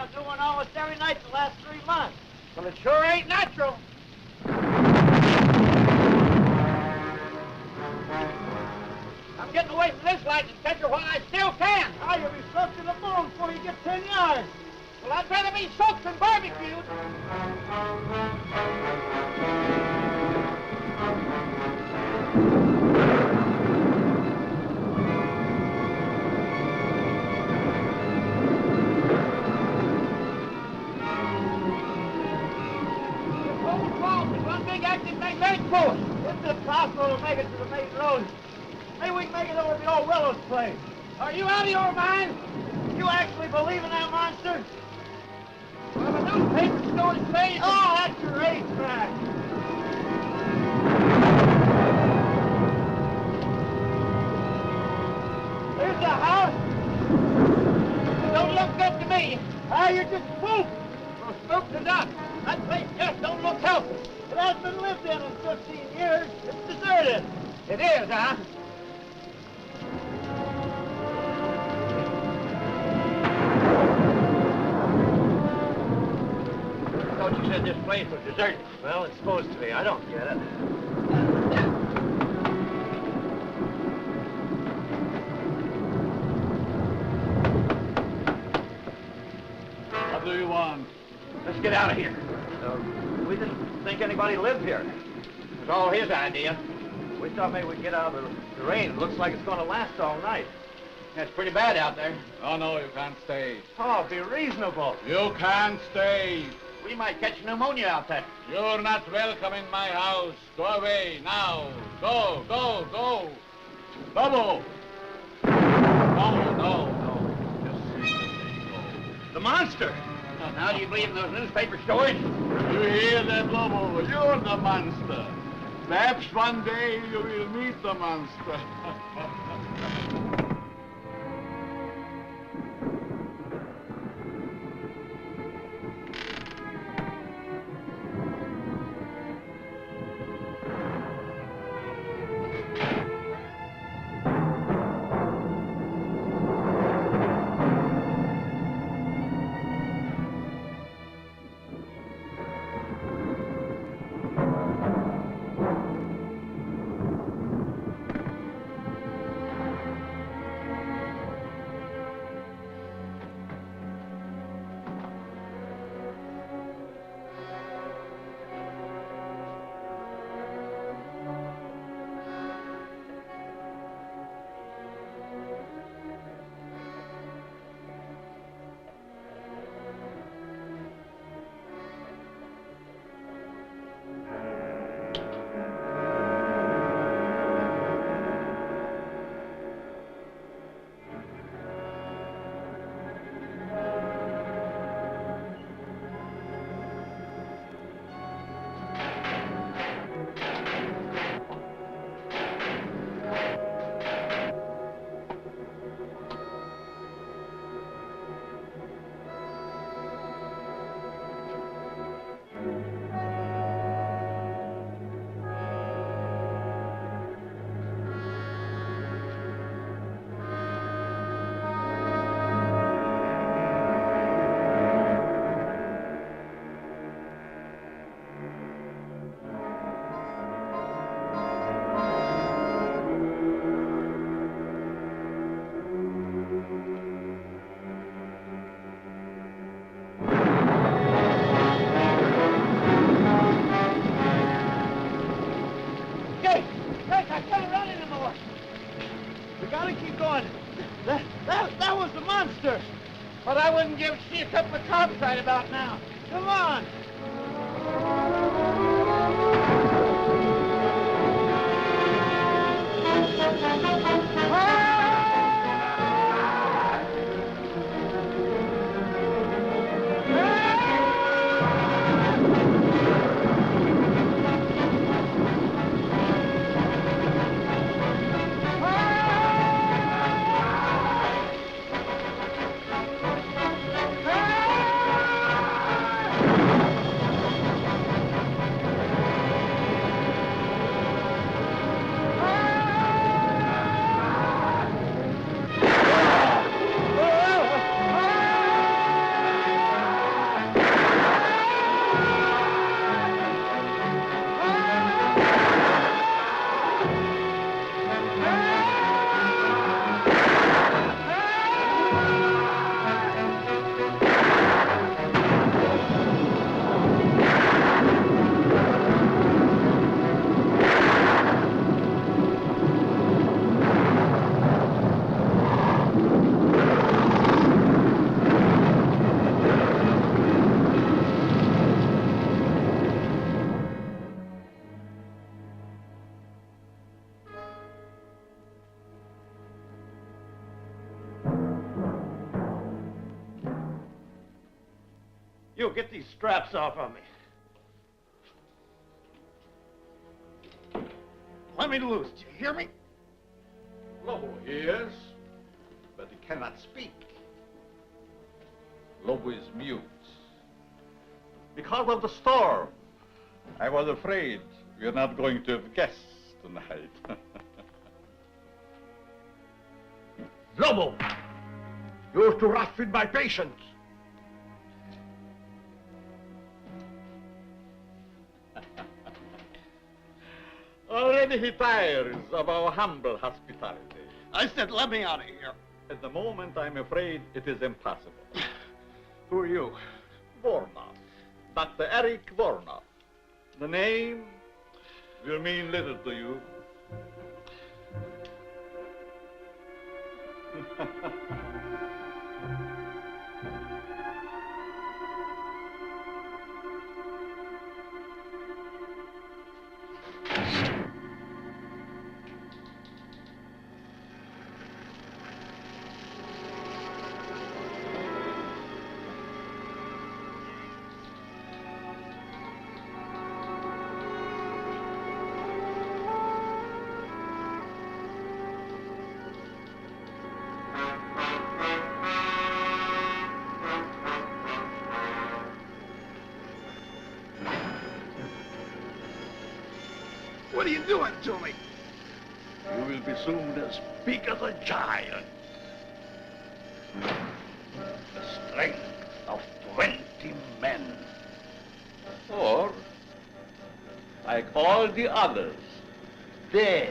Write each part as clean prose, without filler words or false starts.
a new one almost every night the last 3 months. Well, it sure ain't natural. I'm getting away from this lightning catcher while I still can. Oh, you'll be soaked to the bone before you get 10 yards. Well, I'd rather be soaked than barbecued. It's impossible to make it to the main road. Maybe we can make it over to the old Willow's place. Are you out of your mind? You actually believe in that monster? Well, the newspaper stories say... Oh, that's your racetrack. There's the house. Don't look good to me. Ah, you're just spooked. Well, spooked enough. That place just don't look healthy. It hasn't been lived in 15 years. It's deserted. It is, huh? I thought you said this place was deserted. Well, it's supposed to be. I don't get it. What do you want? Let's get out of here. We didn't think anybody lived here. It was all his idea. We thought maybe we'd get out of the rain. It looks like it's going to last all night. It's pretty bad out there. Oh, no, you can't stay. Oh, be reasonable. You can't stay. We might catch pneumonia out there. You're not welcome in my house. Go away now. Go, go, go. Bubble. No. Just go. The monster. Now, do you believe in those newspaper stories? You hear that, Lobo? You're the monster. Perhaps one day you will meet the monster. That was the monster. But I wouldn't give see a couple of cops right about now. Come on. You get these straps off of me. Let me loose. Do you hear me? Lobo hears, but he cannot speak. Lobo is mute. Because of the storm. I was afraid we're not going to have guests tonight. Lobo! You're too rough with my patience. Already he tires of our humble hospitality. I said, let me out of here. At the moment, I'm afraid it is impossible. Who are you? Vornov. Dr. Eric Vornov. The name will mean little to you. What are you doing to me? You will be soon as big as a giant. The strength of 20 men. Or, like all the others, dead.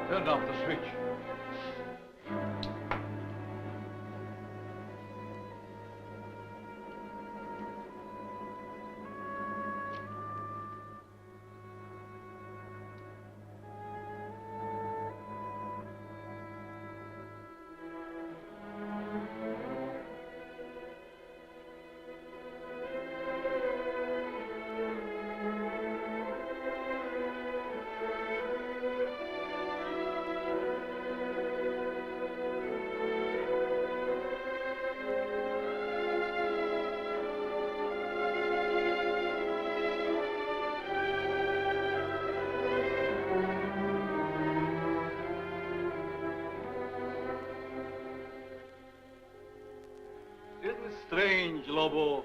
Turn off the switch. Isn't it strange, Lobo?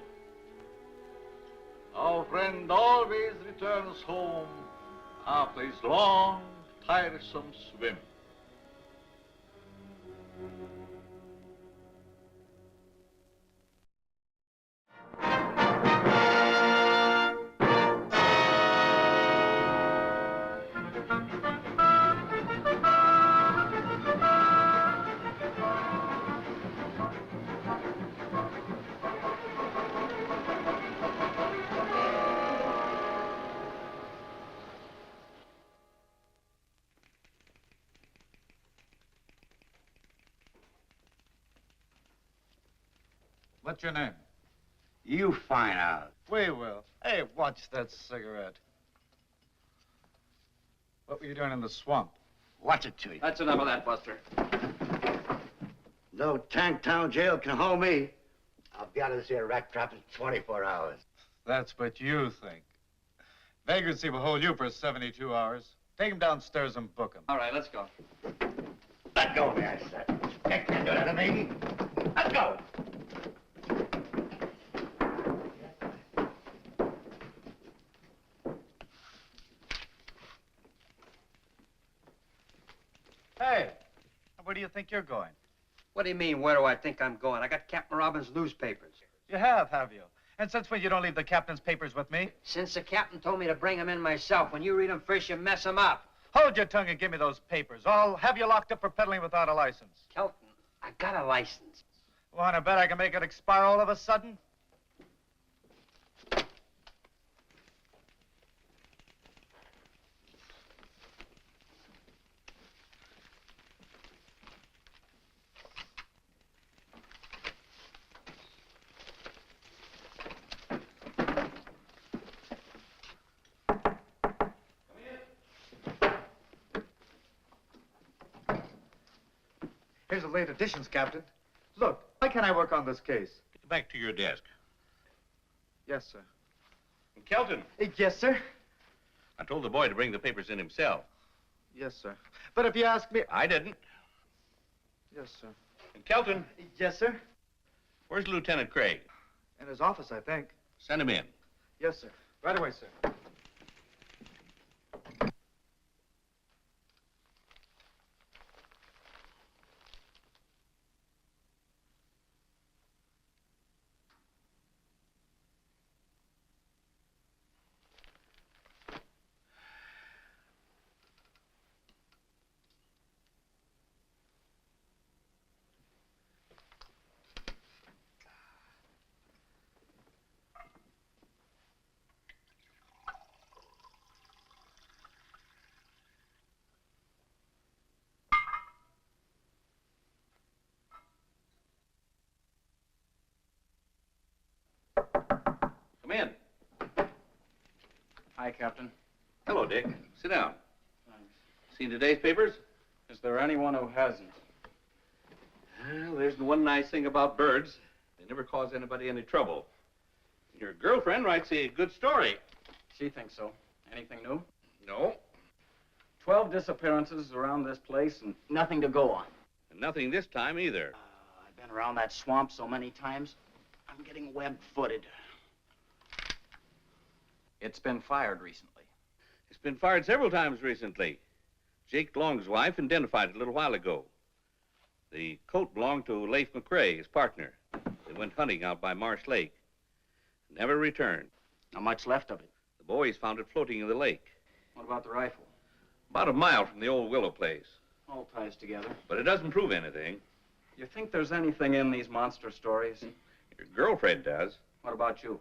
Our friend always returns home after his long, tiresome swim. What's your name? You find out. We will. Hey, watch that cigarette. What were you doing in the swamp? Watch it to you. That's enough of that, Buster. No Tanktown jail can hold me. I'll be out of this here rat trap in 24 hours. That's what you think. Vagrancy will hold you for 72 hours. Take him downstairs and book him. All right, let's go. Let go of me, I said. You can't do that to me. Let go. Hey, where do you think you're going? What do you mean, where do I think I'm going? I got Captain Robbins' newspapers. You have you? And since when you don't leave the captain's papers with me? Since the captain told me to bring them in myself. When you read them first, you mess them up. Hold your tongue and give me those papers. I'll have you locked up for peddling without a license. Kelton, I got a license. Want to bet I can make it expire all of a sudden? Here's the late editions, Captain. Look, why can't I work on this case? Get back to your desk. Yes, sir. And Kelton, Yes, sir. I told the boy to bring the papers in himself. Yes, sir. But if you ask me... I didn't. Yes, sir. And Kelton, Yes, sir. where's Lieutenant Craig? In his office, I think. Send him in. Yes, sir. Right away, sir. Come in. Hi, Captain. Hello, Dick. Sit down. Thanks. Seen today's papers? Is there anyone who hasn't? Well, there's the one nice thing about birds. They never cause anybody any trouble. Your girlfriend writes a good story. She thinks so. Anything new? No, 12 disappearances around this place and nothing to go on. and nothing this time either. I've been around that swamp so many times, I'm getting web-footed. It's been fired recently. It's been fired several times recently. Jake Long's wife identified it a little while ago. The coat belonged to Leif McCrae, his partner. They went hunting out by Marsh Lake. Never returned. Not much left of it. The boys found it floating in the lake. What about the rifle? About a mile from the old willow place. All ties together. But it doesn't prove anything. You think there's anything in these monster stories? Your girlfriend does. What about you?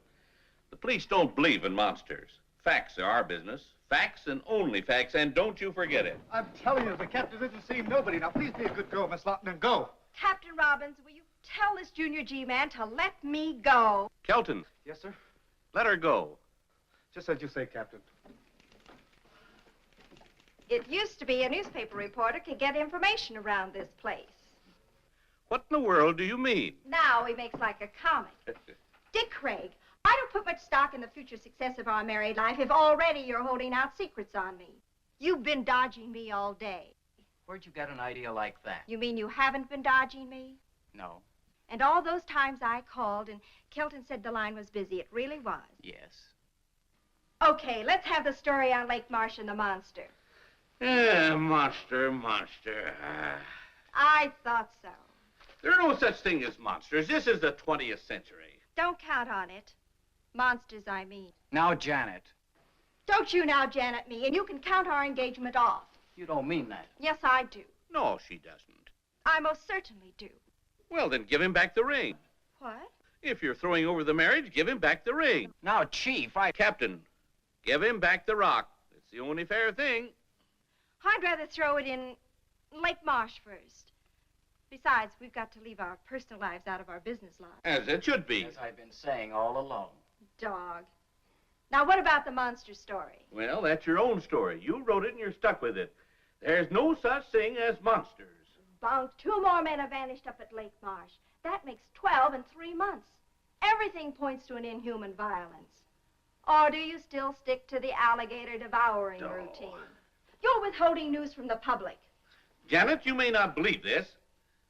The police don't believe in monsters. Facts are our business. Facts and only facts, and don't you forget it. I'm telling you, the captain isn't seeing nobody. Now, please be a good girl, Miss Lawton, and go. Captain Robbins, will you tell this Junior G man to let me go? Kelton, Yes, sir? let her go. Just as you say, Captain. It used to be a newspaper reporter could get information around this place. What in the world do you mean? Now he makes like a comic. Dick Craig, I don't put much stock in the future success of our married life if already you're holding out secrets on me. You've been dodging me all day. Where'd you get an idea like that? You mean you haven't been dodging me? No. And all those times I called and Kelton said the line was busy, it really was. Yes. Okay, let's have the story on Lake Marsh and the monster. Monster. I thought so. There are no such thing as monsters. This is the 20th century. Don't count on it. Monsters, I mean. Now, Janet, Don't you now Janet me, and you can count our engagement off. you don't mean that. Yes, I do. No, she doesn't. I most certainly do. Well, then give him back the ring. What? If you're throwing over the marriage, give him back the ring. Now, Chief, Captain, give him back the rock. It's the only fair thing. I'd rather throw it in Lake Marsh first. Besides, we've got to leave our personal lives out of our business lives. As it should be. As I've been saying all along. Dog. Now, what about the monster story? Well, that's your own story. You wrote it and you're stuck with it. There's no such thing as monsters. Bunk, 2 more men have vanished up at Lake Marsh. That makes 12 in 3 months. Everything points to an inhuman violence. Or do you still stick to the alligator devouring No. routine? You're withholding news from the public. Janet, you may not believe this,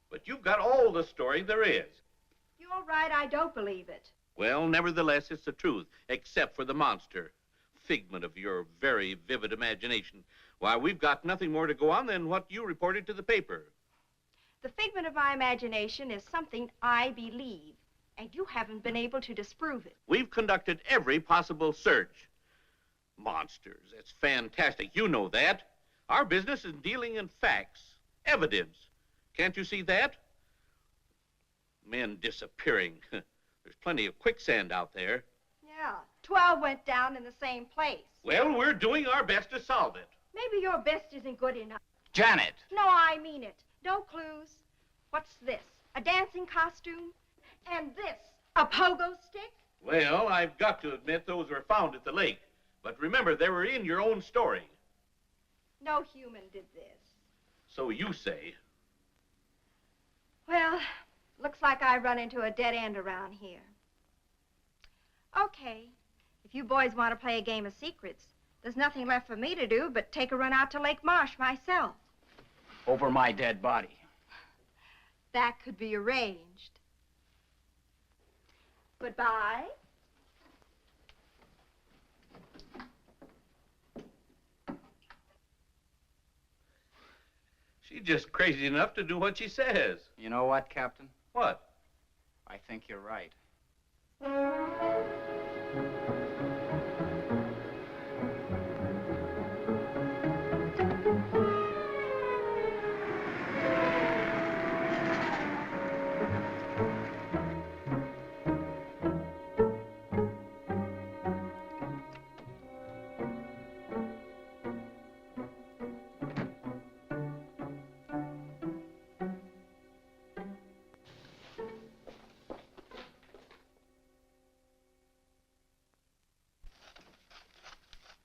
but you've got all the story there is. You're right, I don't believe it. Well, nevertheless, it's the truth, except for the monster. Figment of your very vivid imagination. Why, we've got nothing more to go on than what you reported to the paper. The figment of my imagination is something I believe, and you haven't been able to disprove it. We've conducted every possible search. Monsters, that's fantastic. You know that. Our business is dealing in facts, evidence. Can't you see that? Men disappearing. There's plenty of quicksand out there. Yeah, 12 went down in the same place. Well, we're doing our best to solve it. Maybe your best isn't good enough. Janet! No, I mean it. No clues. What's this? A dancing costume? And this, a pogo stick? Well, I've got to admit those were found at the lake. But remember, they were in your own story. No human did this. So you say. Well, looks like I run into a dead end around here. Okay, if you boys want to play a game of secrets, there's nothing left for me to do but take a run out to Lake Marsh myself. Over my dead body. That could be arranged. Goodbye. She's just crazy enough to do what she says. You know what, Captain? What? I think you're right.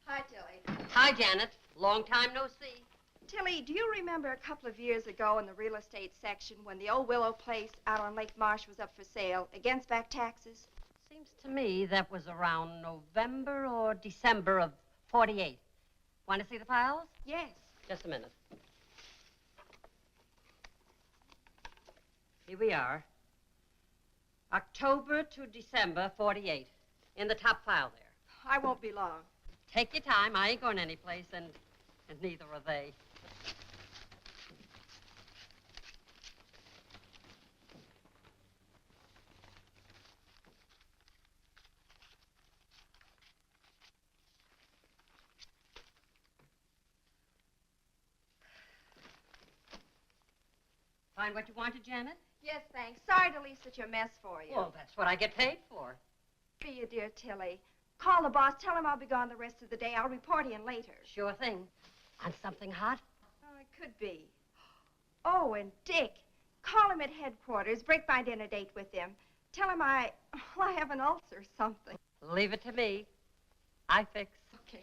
Hi, Tilly. Hi, Janet. Long time no see. Tilly, do you remember a couple of years ago in the real estate section when the old Willow place out on Lake Marsh was up for sale against back taxes? Seems to me that was around November or December of 48. Want to see the files? Yes. Just a minute. Here we are. October to December 48. In the top file there. I won't be long. Take your time. I ain't going anyplace, and neither are they. Find what you wanted, Janet? Yes, thanks. Sorry to leave such a mess for you. Well, that's what I get paid for. Be you, dear Tilly. Call the boss. Tell him I'll be gone the rest of the day. I'll report in later. Sure thing. Want something hot? Oh, it could be. Oh, and Dick. Call him at headquarters. Break my dinner date with him. Tell him I have an ulcer or something. Leave it to me. I fix. Okay.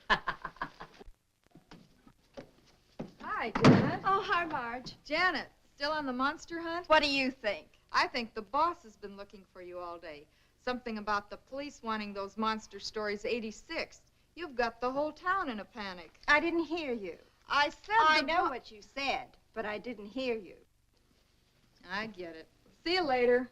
Hi, Janet. Oh, hi, Marge. Janet, still on the monster hunt? What do you think? I think the boss has been looking for you all day. Something about the police wanting those monster stories 86th. You've got the whole town in a panic. I didn't hear you. I said I know what you said, but I didn't hear you. I get it. See you later.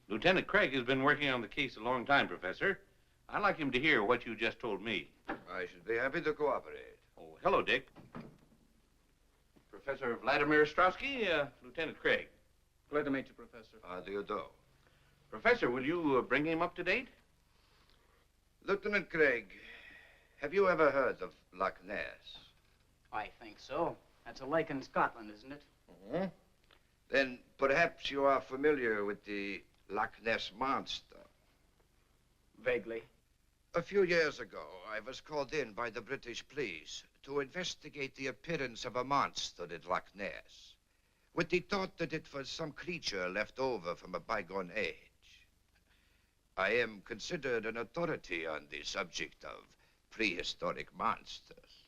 Lieutenant Craig has been working on the case a long time, Professor. I'd like him to hear what you just told me. I should be happy to cooperate. Oh, hello, Dick. Professor Vladimir Ostrowski, Lieutenant Craig. Glad to meet you, Professor. How do you do? Professor, will you bring him up to date? Lieutenant Craig, have you ever heard of Loch Ness? I think so. That's a lake in Scotland, isn't it? Mm-hmm. Then perhaps you are familiar with the Loch Ness Monster. Vaguely. A few years ago, I was called in by the British police to investigate the appearance of a monster at Loch Ness, with the thought that it was some creature left over from a bygone age. I am considered an authority on the subject of prehistoric monsters.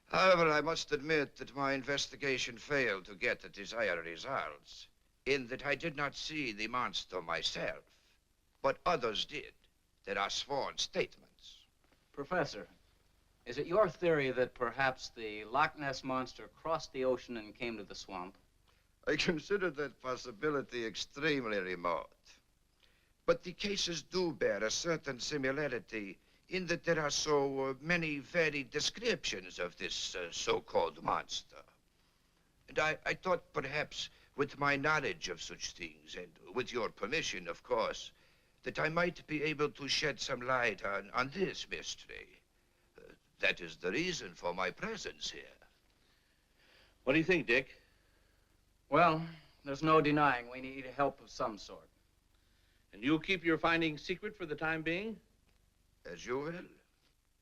However, I must admit that my investigation failed to get the desired results, in that I did not see the monster myself, but others did. There are sworn statements. Professor, is it your theory that perhaps the Loch Ness Monster crossed the ocean and came to the swamp? I consider that possibility extremely remote. But the cases do bear a certain similarity in that there are so many varied descriptions of this so-called monster. And I thought perhaps with my knowledge of such things, and with your permission, of course, that I might be able to shed some light on this mystery. That is the reason for my presence here. What do you think, Dick? Well, there's no denying we need help of some sort. And you'll keep your findings secret for the time being? As you will.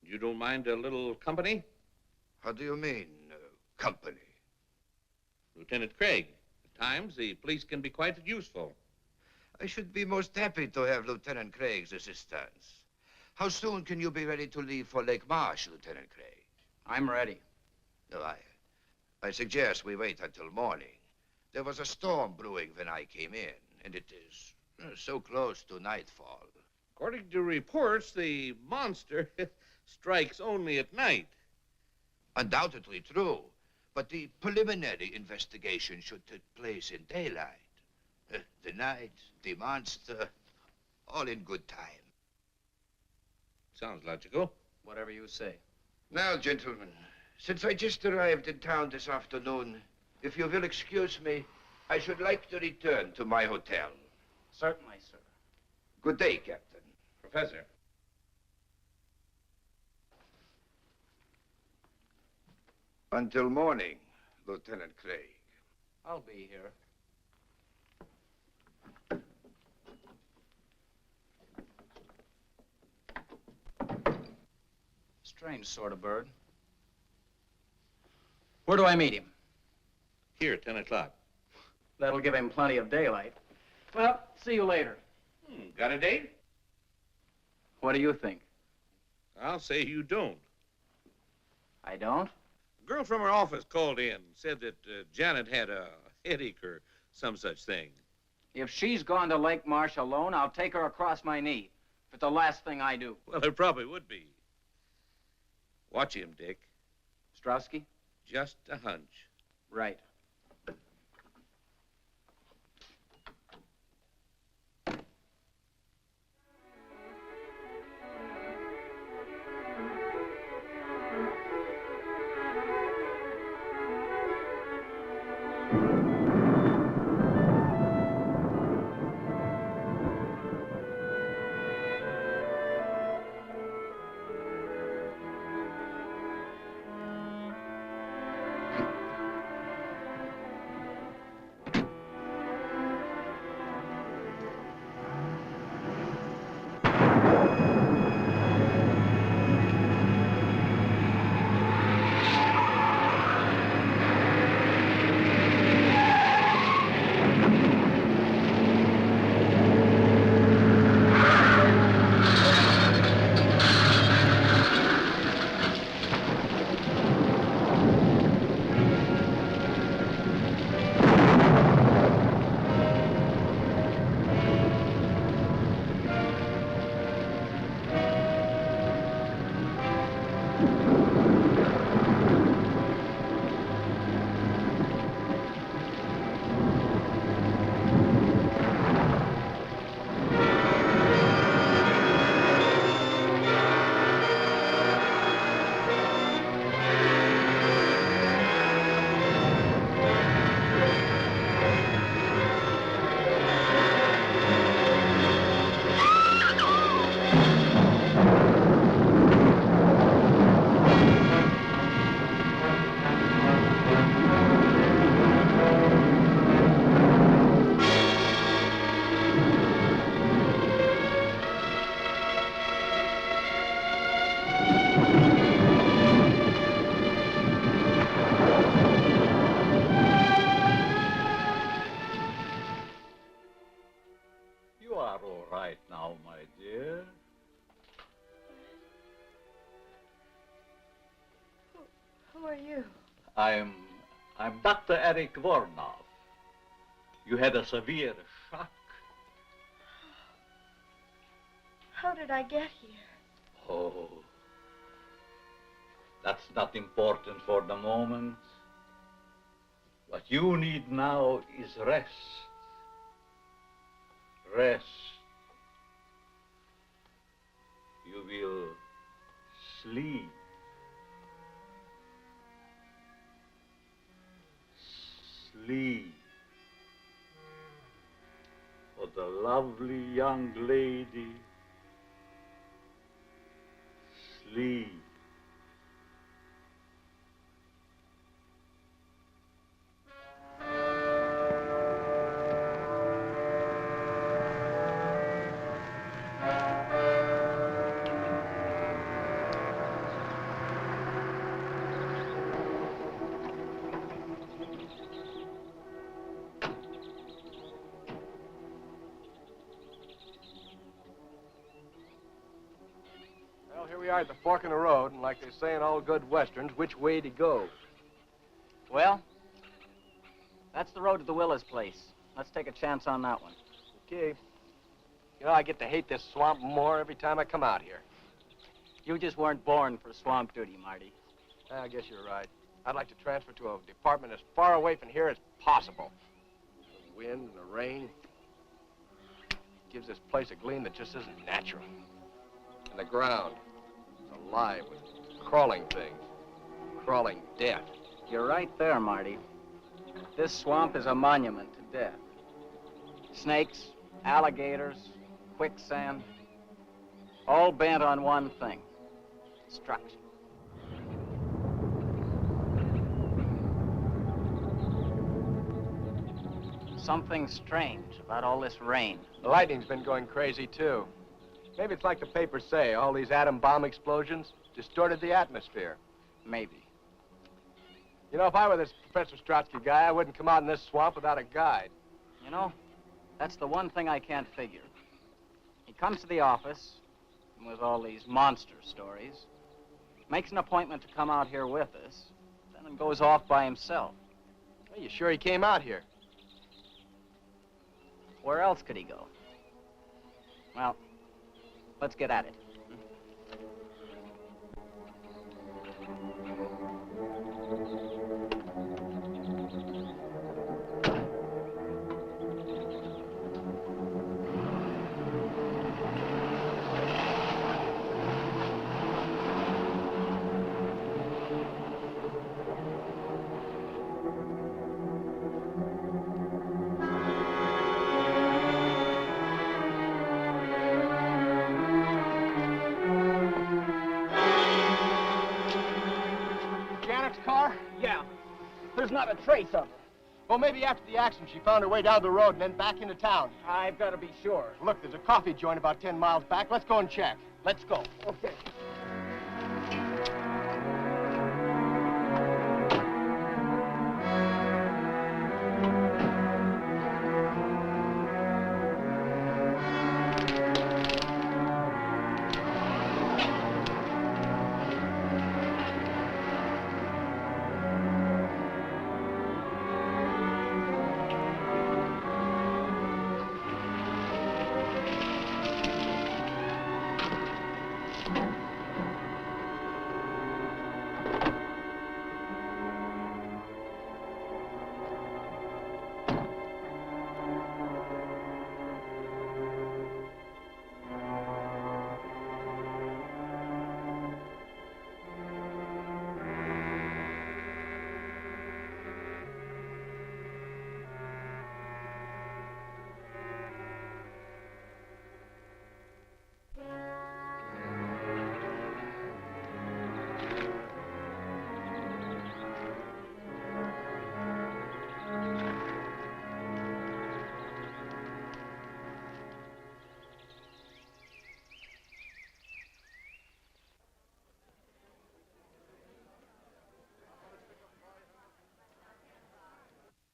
You don't mind a little company? How do you mean, company? Lieutenant Craig, at times the police can be quite useful. I should be most happy to have Lieutenant Craig's assistance. How soon can you be ready to leave for Lake Marsh, Lieutenant Craig? I'm ready. No, I suggest we wait until morning. There was a storm brewing when I came in, and it is so close to nightfall. According to reports, the monster strikes only at night. Undoubtedly true, but the preliminary investigation should take place in daylight. The night, the monster, all in good time. Sounds logical. Whatever you say. Now, gentlemen, since I just arrived in town this afternoon, if you will excuse me, I should like to return to my hotel. Certainly, sir. Good day, Captain. Professor. Until morning, Lieutenant Craig. I'll be here. Strange sort of bird. Where do I meet him? Here, 10 o'clock. That'll give him plenty of daylight. Well, see you later. Got a date? What do you think? I'll say you don't. I don't? A girl from her office called in, said that Janet had a headache or some such thing. If she's gone to Lake Marsh alone, I'll take her across my knee. If it's the last thing I do. Well, it probably would be. Watch him, Dick. Strowski? Just a hunch. Right. I'm Dr. Eric Vornov. You had a severe shock. How did I get here? Oh, that's not important for the moment. What you need now is rest. Rest. You will sleep. Sleep. For the lovely young lady. Sleep. here we are at the fork in the road, and like they say in all good westerns, which way to go? Well, that's the road to the Willis place. Let's take a chance on that one. Okay. You know, I get to hate this swamp more every time I come out here. You just weren't born for swamp duty, Marty. I guess you're right. I'd like to transfer to a department as far away from here as possible. The wind and the rain gives this place a gleam that just isn't natural. And the ground is alive with crawling things, crawling death. You're right there, Marty. This swamp is a monument to death. Snakes, alligators, quicksand, all bent on one thing: destruction. Something strange about all this rain. The lightning's been going crazy, too. Maybe it's like the papers say, all these atom bomb explosions distorted the atmosphere. Maybe. You know, if I were this Professor Strotsky guy, I wouldn't come out in this swamp without a guide. You know, that's the one thing I can't figure. He comes to the office with all these monster stories, makes an appointment to come out here with us, then goes off by himself. Are you sure he came out here? Where else could he go? Well, let's get at it. Janet's car? Yeah. There's not a trace of her. Well, maybe after the accident, she found her way down the road and then back into town. I've got to be sure. Look, there's a coffee joint about 10 miles back. Let's go and check. Let's go. Okay.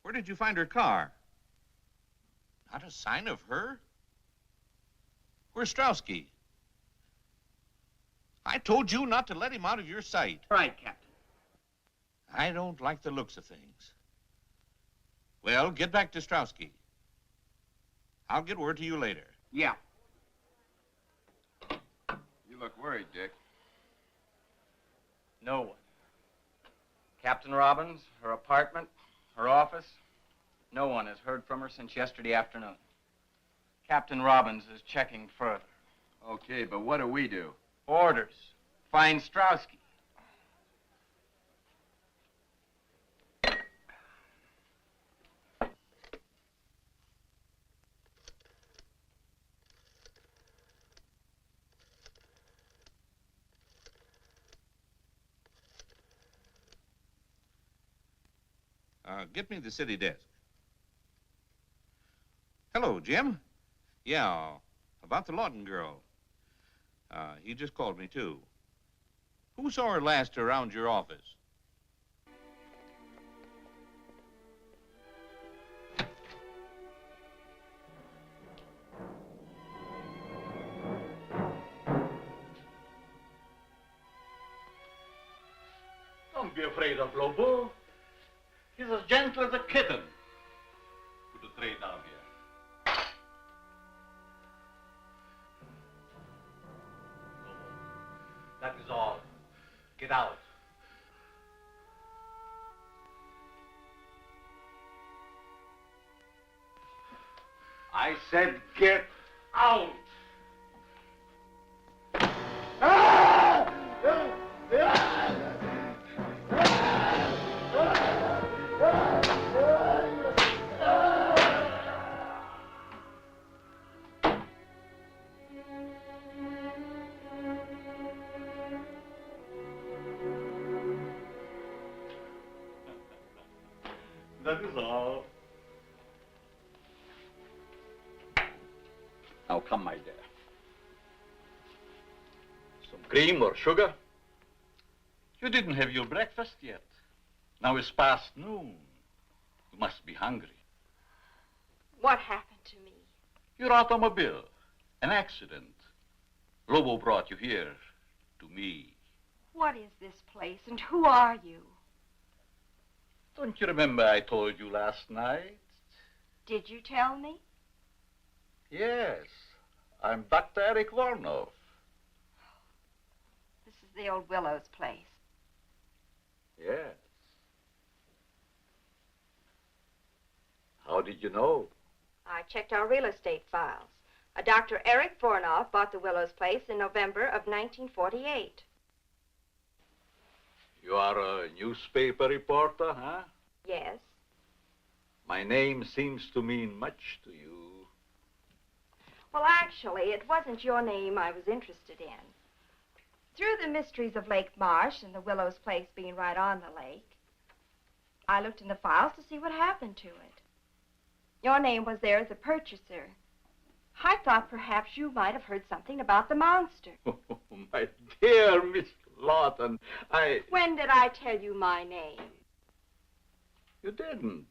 Where did you find her car? Not a sign of her? Where's Strowski? I told you not to let him out of your sight. Right, Captain. I don't like the looks of things. Well, get back to Strowski. I'll get word to you later. Yeah. You look worried, Dick. No one. Captain Robbins, her apartment, her office. No one has heard from her since yesterday afternoon. Captain Robbins is checking further. Okay, but what do we do? Orders. Find Strowski. Get me the city desk. Hello, Jim. Yeah, about the Lawton girl. He just called me, too. Who saw her last around your office? Don't be afraid of Lobo. He's as gentle as a kitten. Put the tray down here. Lobo, that is all. Get out. I said get out. That is all. Now come, my dear. Some cream or sugar? You didn't have your breakfast yet. Now it's past noon. You must be hungry. What happened to me? Your automobile. An accident. Lobo brought you here to me. What is this place and who are you? Don't you remember I told you last night? Did you tell me? Yes. I'm Dr. Eric Vornov. This is the old Willows place. Yes. How did you know? I checked our real estate files. A Dr. Eric Vornov bought the Willows place in November of 1948. You are a newspaper reporter, huh? Yes. My name seems to mean much to you. Well, actually, it wasn't your name I was interested in. Through the mysteries of Lake Marsh and the Willows place being right on the lake, I looked in the files to see what happened to it. Your name was there as a purchaser. I thought perhaps you might have heard something about the monster. Oh, my dear Miss Lawton, When did I tell you my name? You didn't.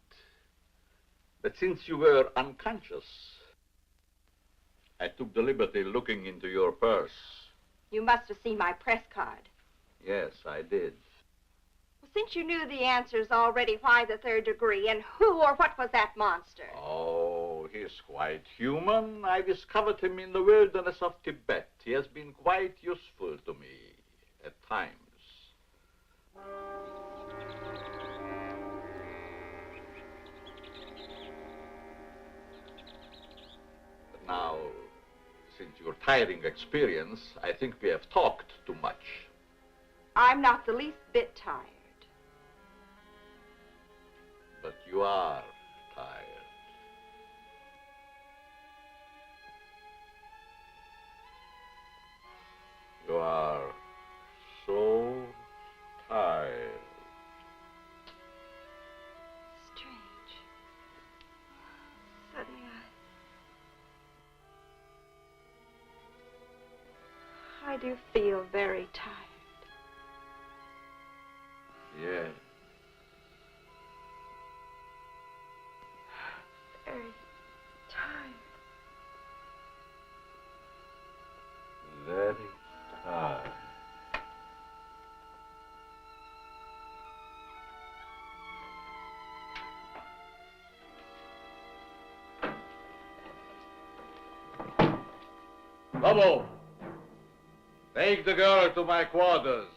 But since you were unconscious, I took the liberty looking into your purse. You must have seen my press card. Yes, I did. Well, since you knew the answers already, why the third degree? And who or what was that monster? Oh, he's quite human. I discovered him in the wilderness of Tibet. He has been quite useful to me at times. But now, since your tiring experience, I think we have talked too much. I'm not the least bit tired. But you are tired. You are so tired. Strange. Suddenly I do feel very tired. Yes. Very tired. Very tired. Lobo, take the girl to my quarters.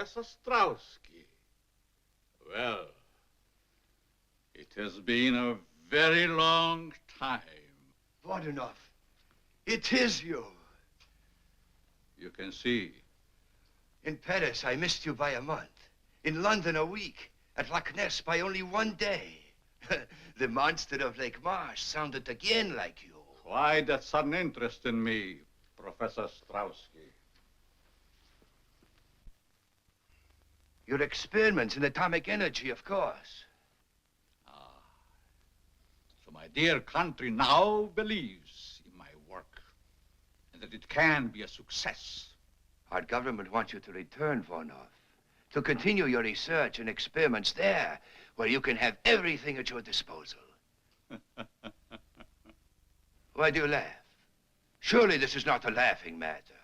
Professor Strauski. Well, it has been a very long time. Voronov, it is you. You can see. In Paris, I missed you by a month. In London, a week. At Loch Ness, by only 1 day. The monster of Lake Marsh sounded again like you. Why that sudden interest in me, Professor Strauski? Your experiments in atomic energy, of course. So my dear country now believes in my work and that it can be a success. Our government wants you to return, Voronov, to continue your research and experiments there, where you can have everything at your disposal. Why do you laugh? Surely this is not a laughing matter.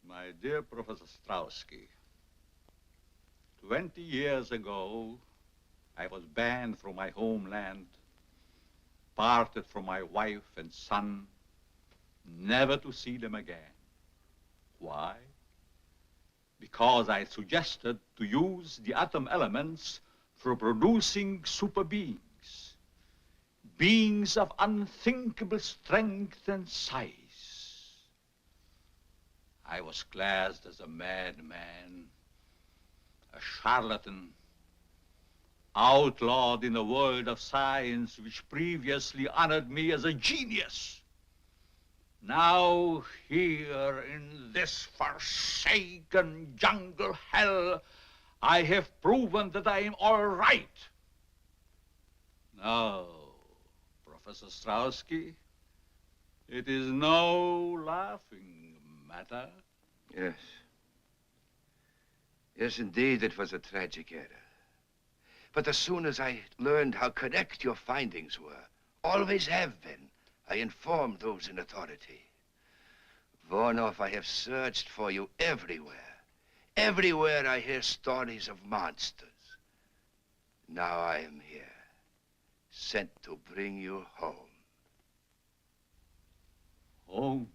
My dear Professor Strauski, 20 years ago, I was banned from my homeland, parted from my wife and son, never to see them again. Why? Because I suggested to use the atom elements for producing super beings, beings of unthinkable strength and size. I was classed as a madman, a charlatan, outlawed in a world of science which previously honored me as a genius. Now, here in this forsaken jungle hell, I have proven that I am all right. Now, Professor Strauski, it is no laughing matter. Yes. Yes, indeed, it was a tragic error. But as soon as I learned how correct your findings were, always have been, I informed those in authority. Voronov, I have searched for you everywhere. Everywhere I hear stories of monsters. Now I am here, sent to bring you home. Home?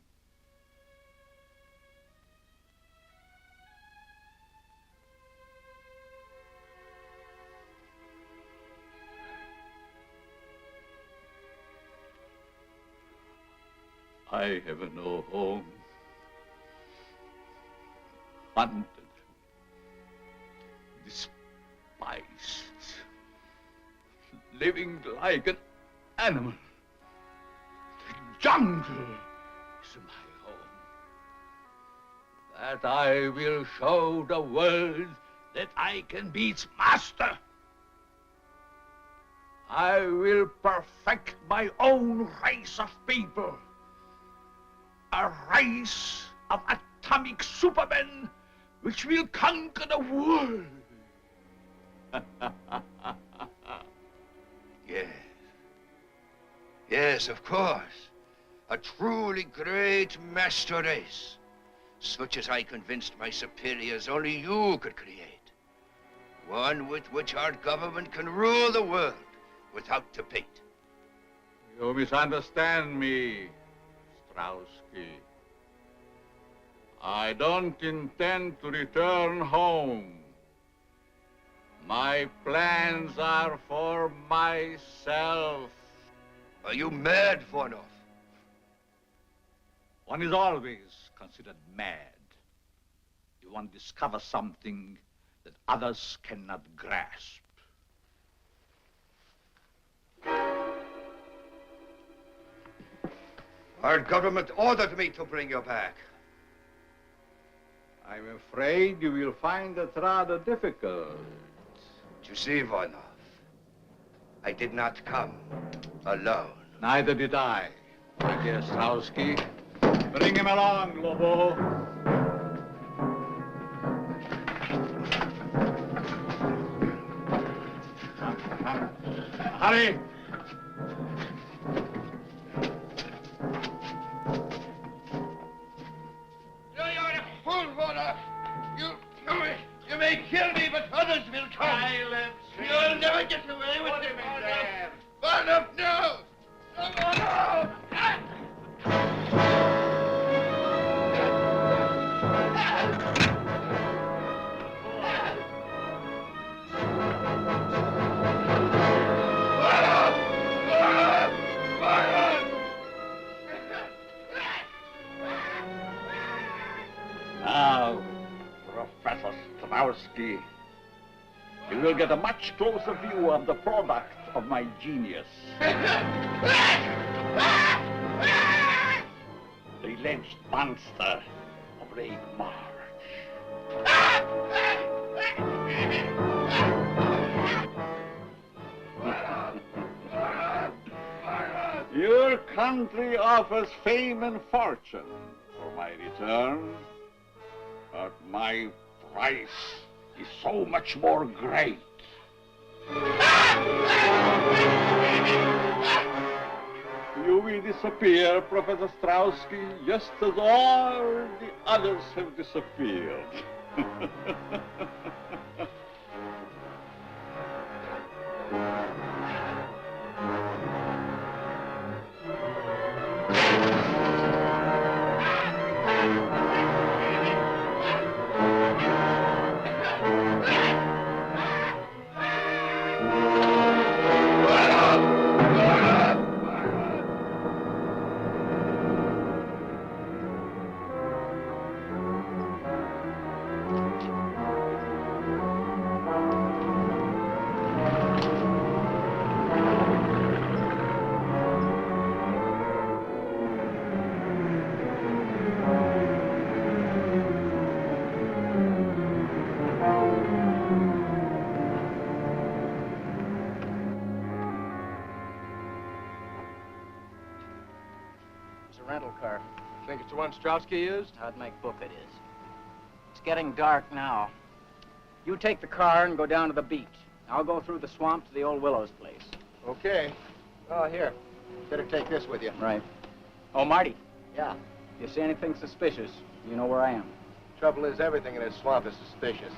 I have no home. Hunted, despised, living like an animal. The jungle is my home. That I will show the world that I can be its master. I will perfect my own race of people. A race of atomic supermen which will conquer the world. Yes. Yes, of course. A truly great master race, such as I convinced my superiors only you could create. One with which our government can rule the world without debate. You misunderstand me, Strauski. I don't intend to return home. My plans are for myself. Are you mad, Voronov? One is always considered mad. You want to discover something that others cannot grasp. Our government ordered me to bring you back. I'm afraid you will find it rather difficult. You see, Voronov, I did not come alone. Neither did I, my dear Strauski. Bring him along, Lobo. Hurry! You're a fool, Voronov. You may kill me, but others will come. Silence. You'll never get away with it, Voronov. Voronov, no! No, Voronov! Now, Professor Strowski, you will get a much closer view of the product of my genius. The alleged monster of Lake March. Your country offers fame and fortune for my return, but my price is so much more great. You will disappear, Professor Strowski, just as all the others have disappeared. Rental car. Think it's the one Strowski used? I'd make book it is. It's getting dark now. You take the car and go down to the beach. I'll go through the swamp to the old Willows place. Okay. Oh, here. Better take this with you. Right. Oh, Marty. Yeah. If you see anything suspicious, you know where I am. Trouble is, everything in this swamp is suspicious.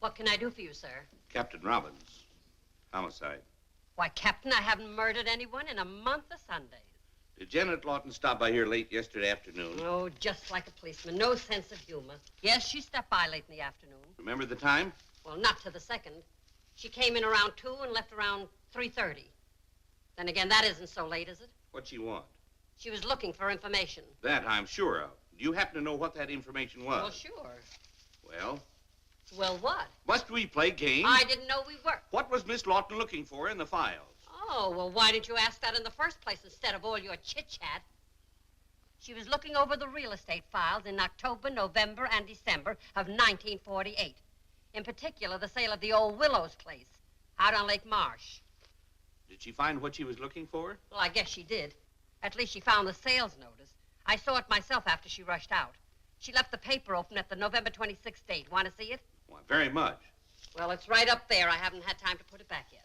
What can I do for you, sir? Captain Robbins. Homicide. Why, Captain, I haven't murdered anyone in a month of Sundays. Did Janet Lawton stop by here late yesterday afternoon? Oh, just like a policeman. No sense of humor. Yes, she stopped by late in the afternoon. Remember the time? Well, not to the second. She came in around 2 and left around 3:30. Then again, that isn't so late, is it? What'd she want? She was looking for information. That I'm sure of. Do you happen to know what that information was? Well, sure. Well? Well, what? Must we play games? I didn't know we were. What was Miss Lawton looking for in the files? Oh, well, why didn't you ask that in the first place instead of all your chit-chat? She was looking over the real estate files in October, November, and December of 1948. In particular, the sale of the old Willows place out on Lake Marsh. Did she find what she was looking for? Well, I guess she did. At least she found the sales notice. I saw it myself after she rushed out. She left the paper open at the November 26th date. Want to see it? Why, very much. Well, it's right up there. I haven't had time to put it back yet.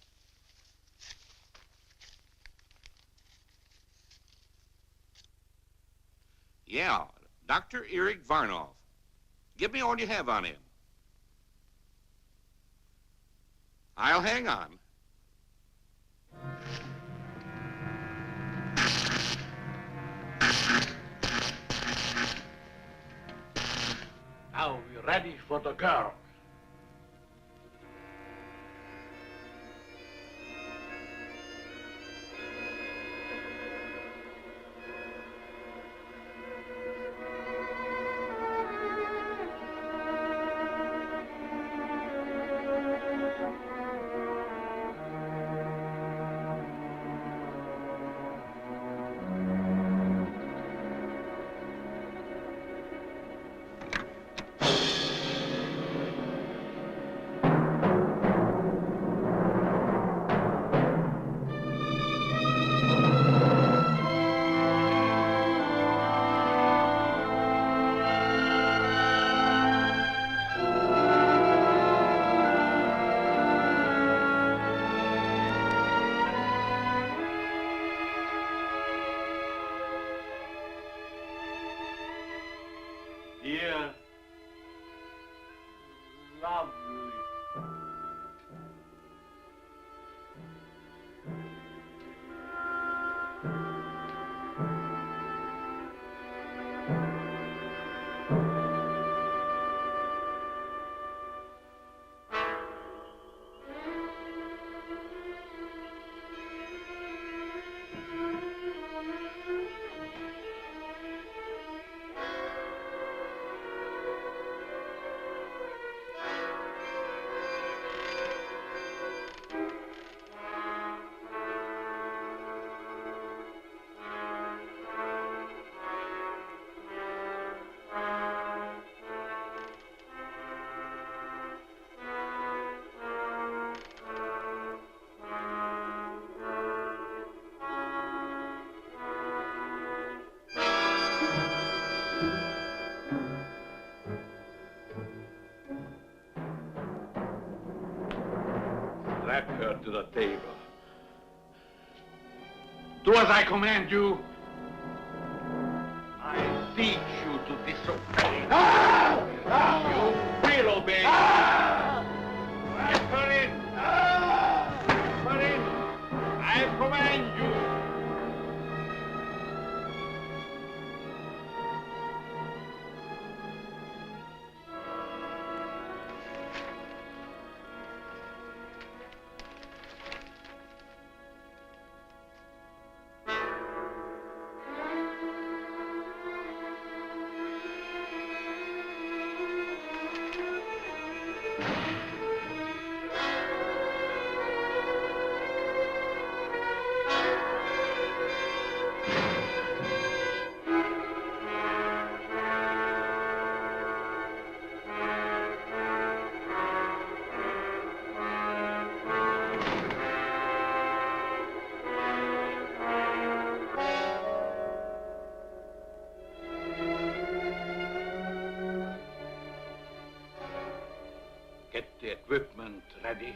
Yeah, Dr. Eric Varnoff. Give me all you have on him. I'll hang on. Now we're ready for the girl. Dear, lovely. Drag her to the table. Do as I command you. I teach you to disobey. You will obey. Get her in. Get her in. I command you. Get the equipment ready.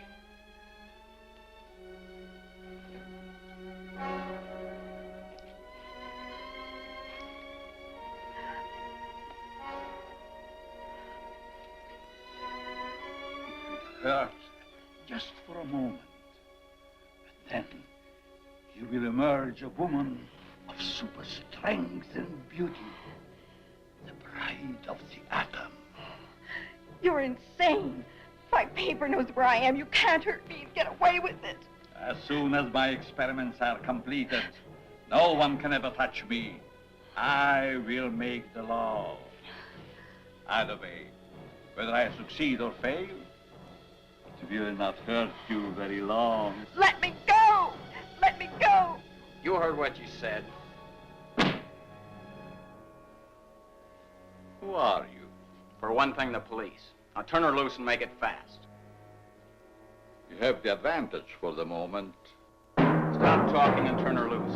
It hurts just for a moment. But then you will emerge a woman of super strength and beauty. The bride of the atom. You're insane. My paper knows where I am. You can't hurt me and get away with it. As soon as my experiments are completed, no one can ever touch me. I will make the law. Either way, whether I succeed or fail, it will not hurt you very long. Let me go! Let me go! You heard what you said. Who are you? For one thing, the police. Now turn her loose and make it fast. You have the advantage for the moment. Stop talking and turn her loose.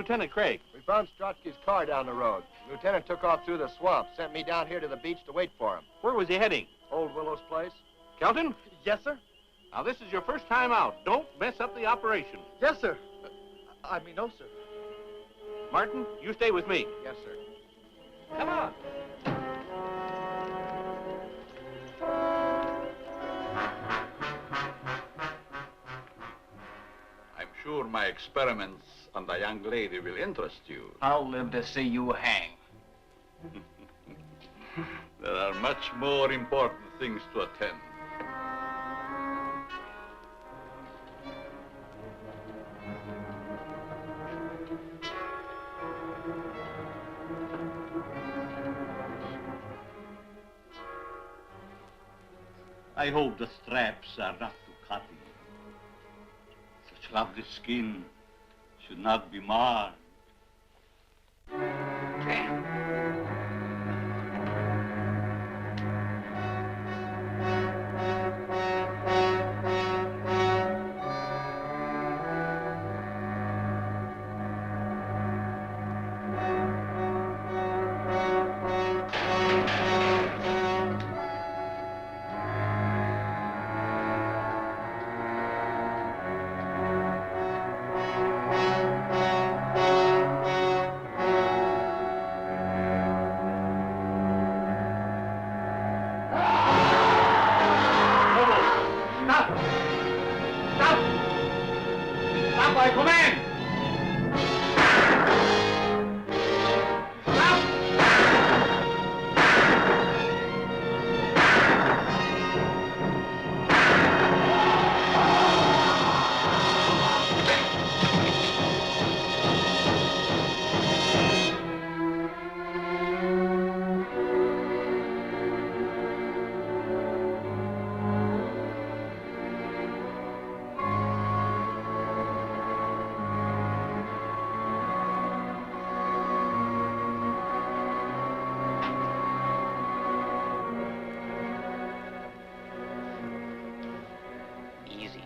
Lieutenant Craig? We found Strotsky's car down the road. Lieutenant took off through the swamp, sent me down here to the beach to wait for him. Where was he heading? Old Willow's place? Kelton? Yes, sir. Now, this is your first time out. Don't mess up the operation. Yes, sir. No, sir. Martin, you stay with me. Yes, sir. Come on. I'm sure my experiments on the young lady will interest you. I'll live to see you hang. There are much more important things to attend. I hope the straps are not too cutting. Such lovely skin should not be marred.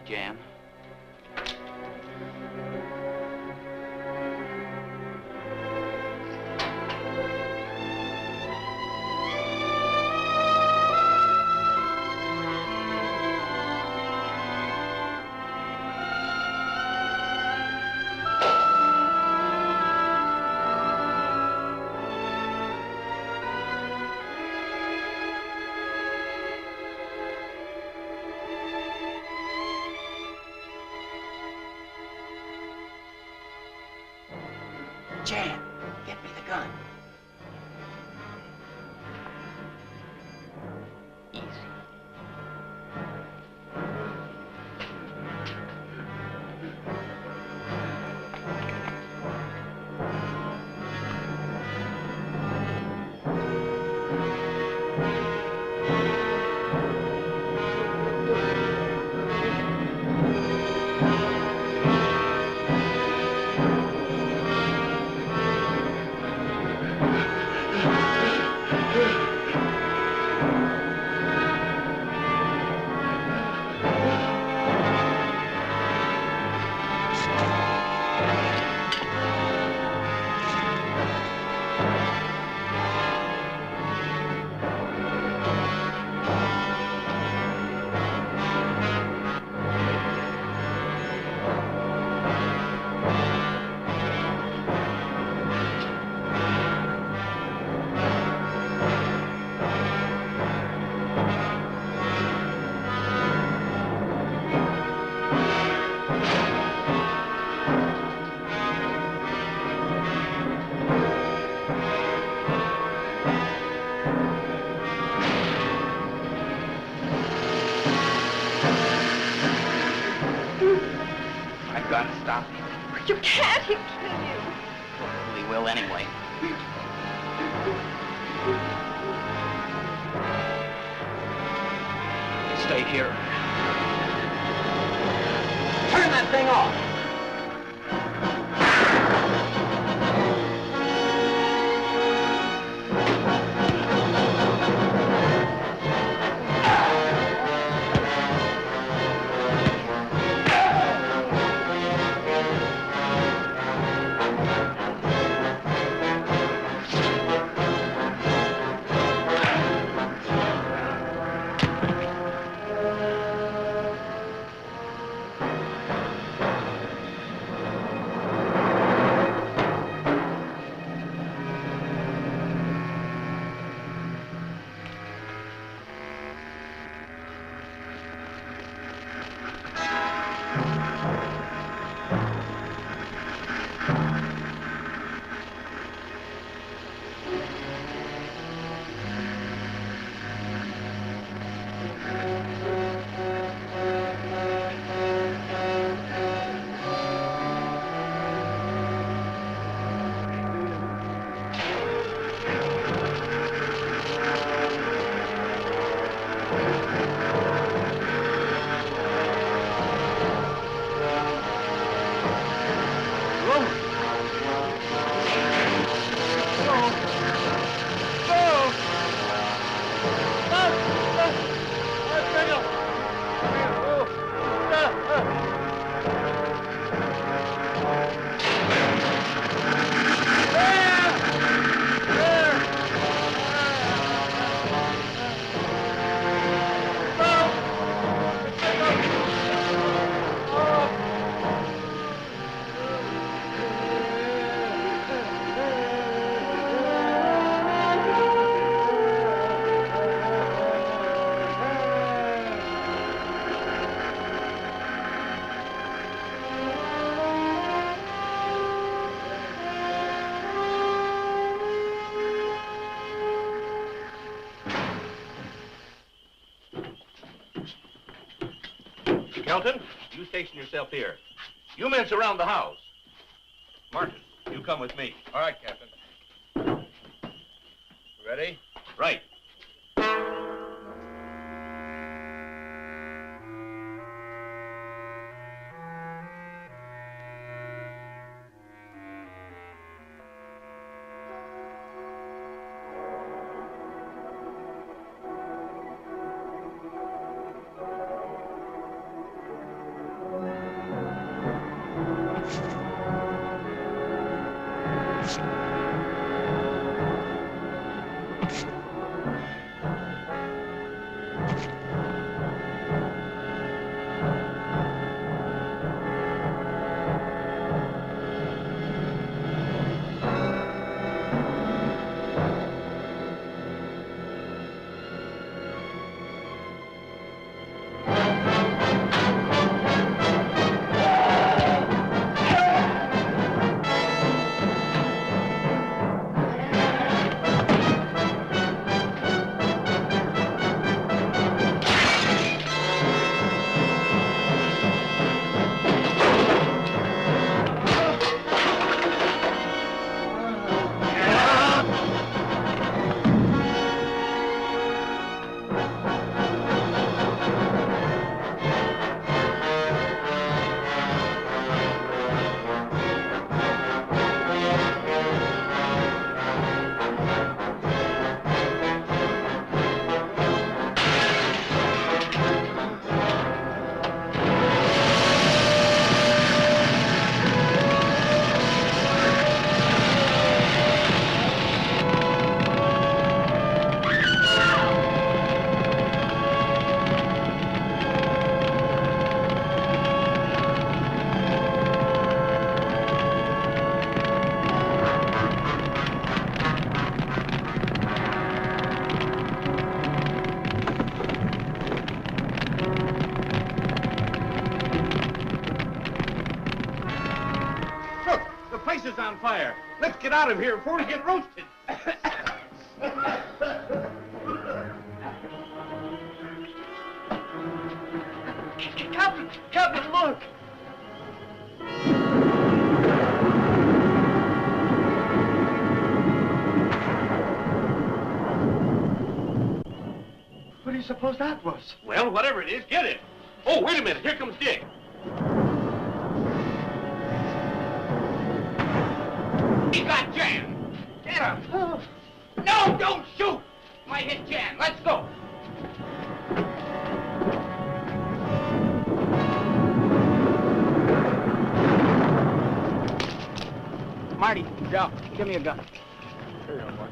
Jan. Jan, get me the gun. Easy. I've got to stop him. You can't. He'll kill you. He will anyway. Stay here. Turn that thing off. Kelton, you station yourself here. You men surround the house. Martin, you come with me. All right, Captain. Ready? Right. On fire. Let's get out of here before we get roasted. Captain, look. What do you suppose that was? Well, whatever it is, get it. Oh, wait a minute. Here comes Dick. He got Jan. Get him. Oh. No, don't shoot. Might hit Jan. Let's go. Marty, Joe, give me a gun. Here you go, boy.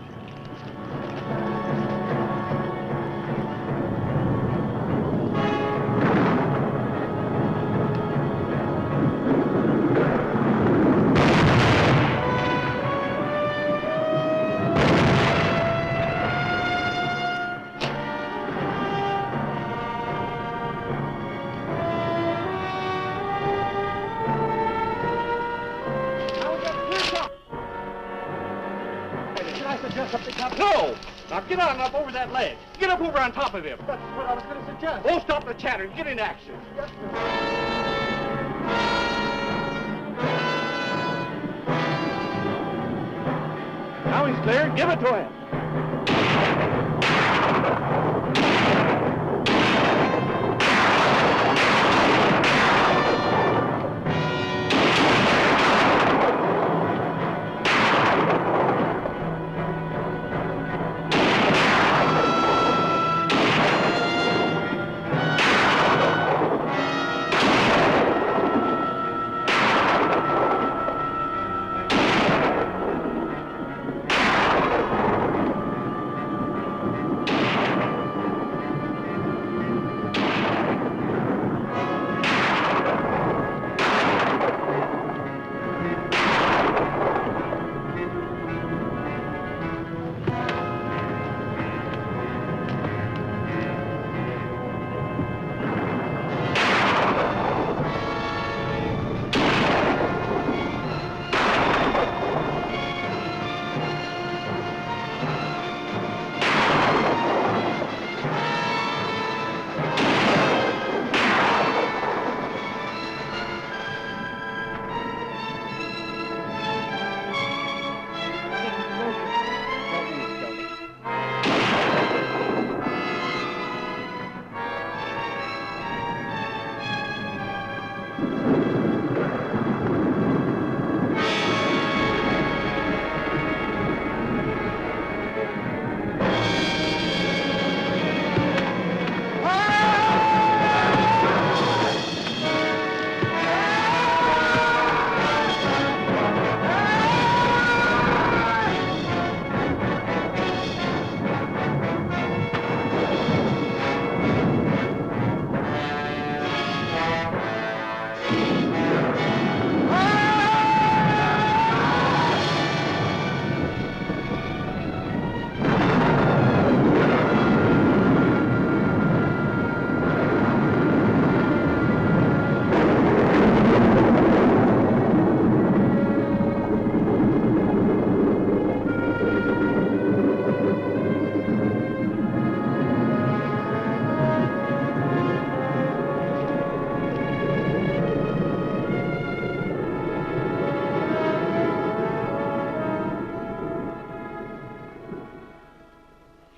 No! Now get on up over that ledge. Get up over on top of him. That's what I was going to suggest. Oh, stop the chatter. Get in action. Yes, sir. Now he's clear. Give it to him.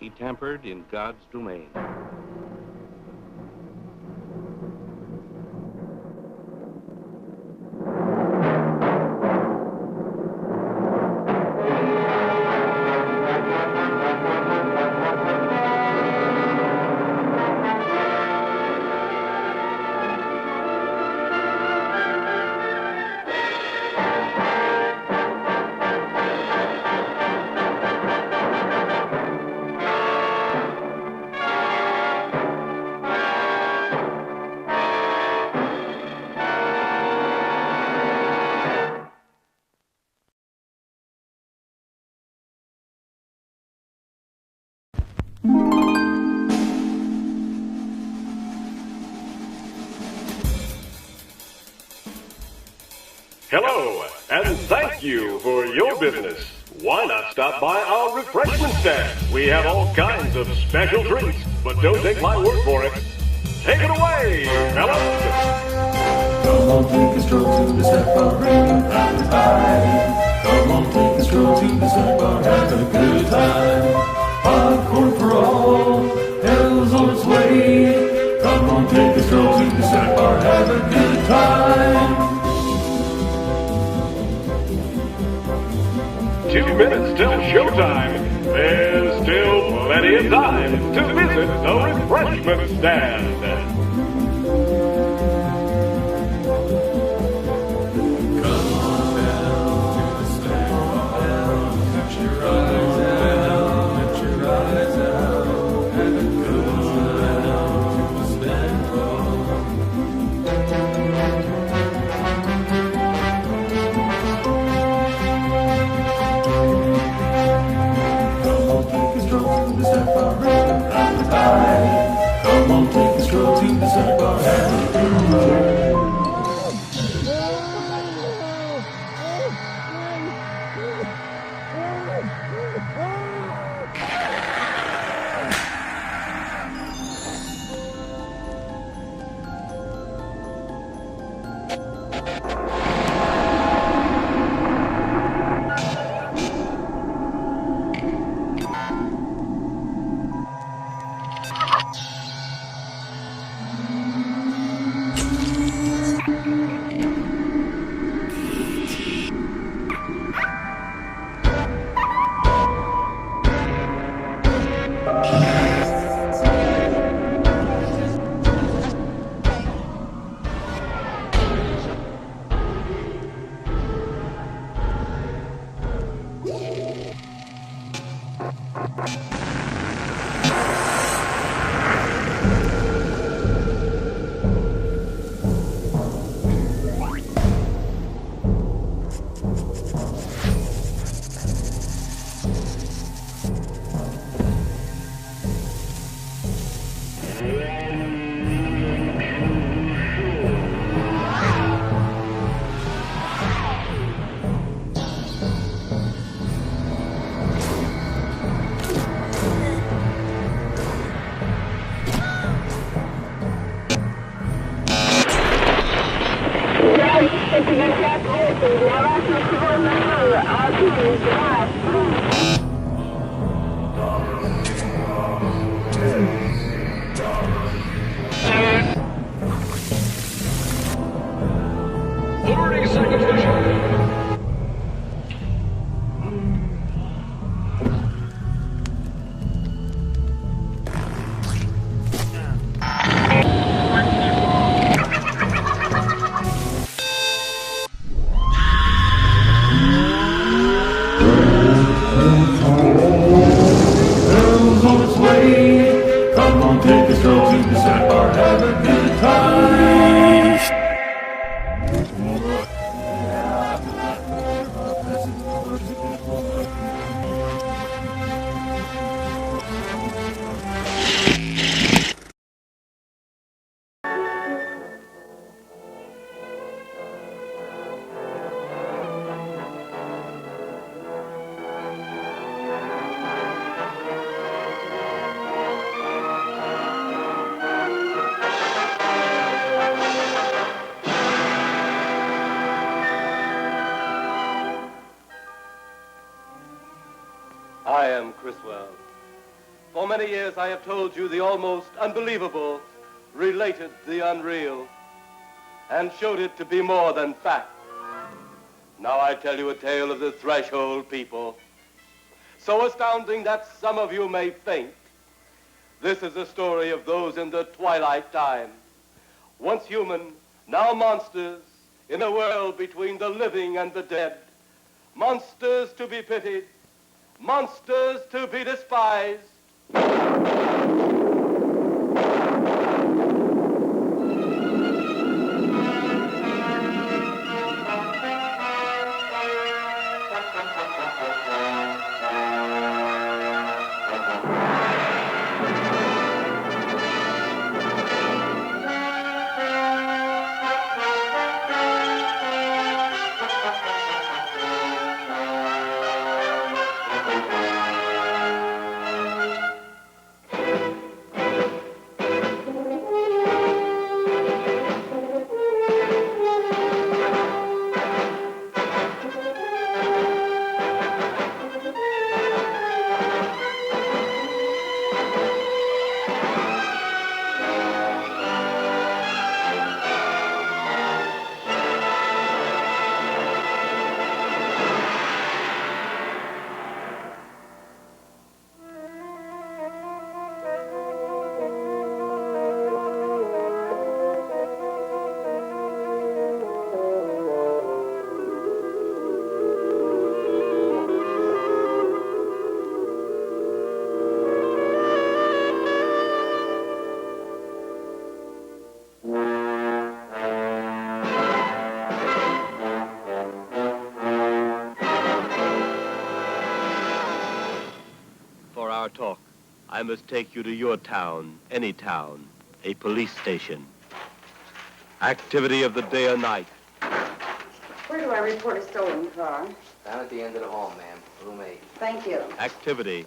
be tempered in God's domain. Hello, and thank you for your business. Why not stop by our refreshment stand? We have all kinds of special drinks, but don't take my word for it. Take it away, fellas! Come on, take a stroll to the snack bar, bring an appetite. Come on, take a stroll to the snack bar, have a good time. Popcorn for all, hell's on its way. Come on, take a stroll to the snack bar, have a good time. 2 minutes till showtime. There's still plenty of time to visit the refreshment stand. Come on, take a stroll to the snack bar, have a good time. I am Criswell. For many years I have told you the almost unbelievable related the unreal and showed it to be more than fact. Now I tell you a tale of the threshold people, so astounding that some of you may faint. This is the story of those in the twilight time, once human, now monsters, in a world between the living and the dead. Monsters to be pitied, monsters to be despised. For our talk, I must take you to your town, any town, a police station. Activity of the day or night. Where do I report a stolen car? Down at the end of the hall, ma'am. Room 8. Thank you. Activity,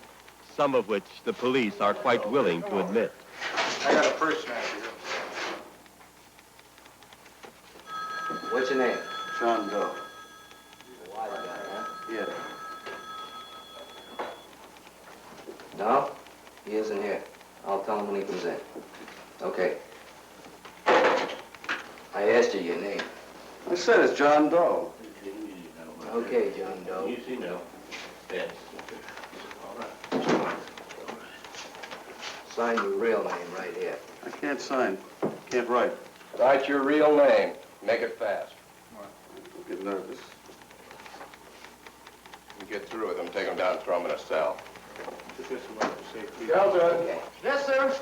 some of which the police are quite willing to admit. I got a purse snatcher here. What's your name? John Doe. Wise guy, huh? Yeah. No? He isn't here. I'll tell him when he comes in. Okay. I asked you your name. I said it's John Doe. Okay, John Doe. Easy now. Yes. Sign your real name right here. I can't sign. Can't write. Write your real name. Make it fast. Don't get nervous. You get through with them, take them down and throw them in a cell. Sheldon. Yes, sir.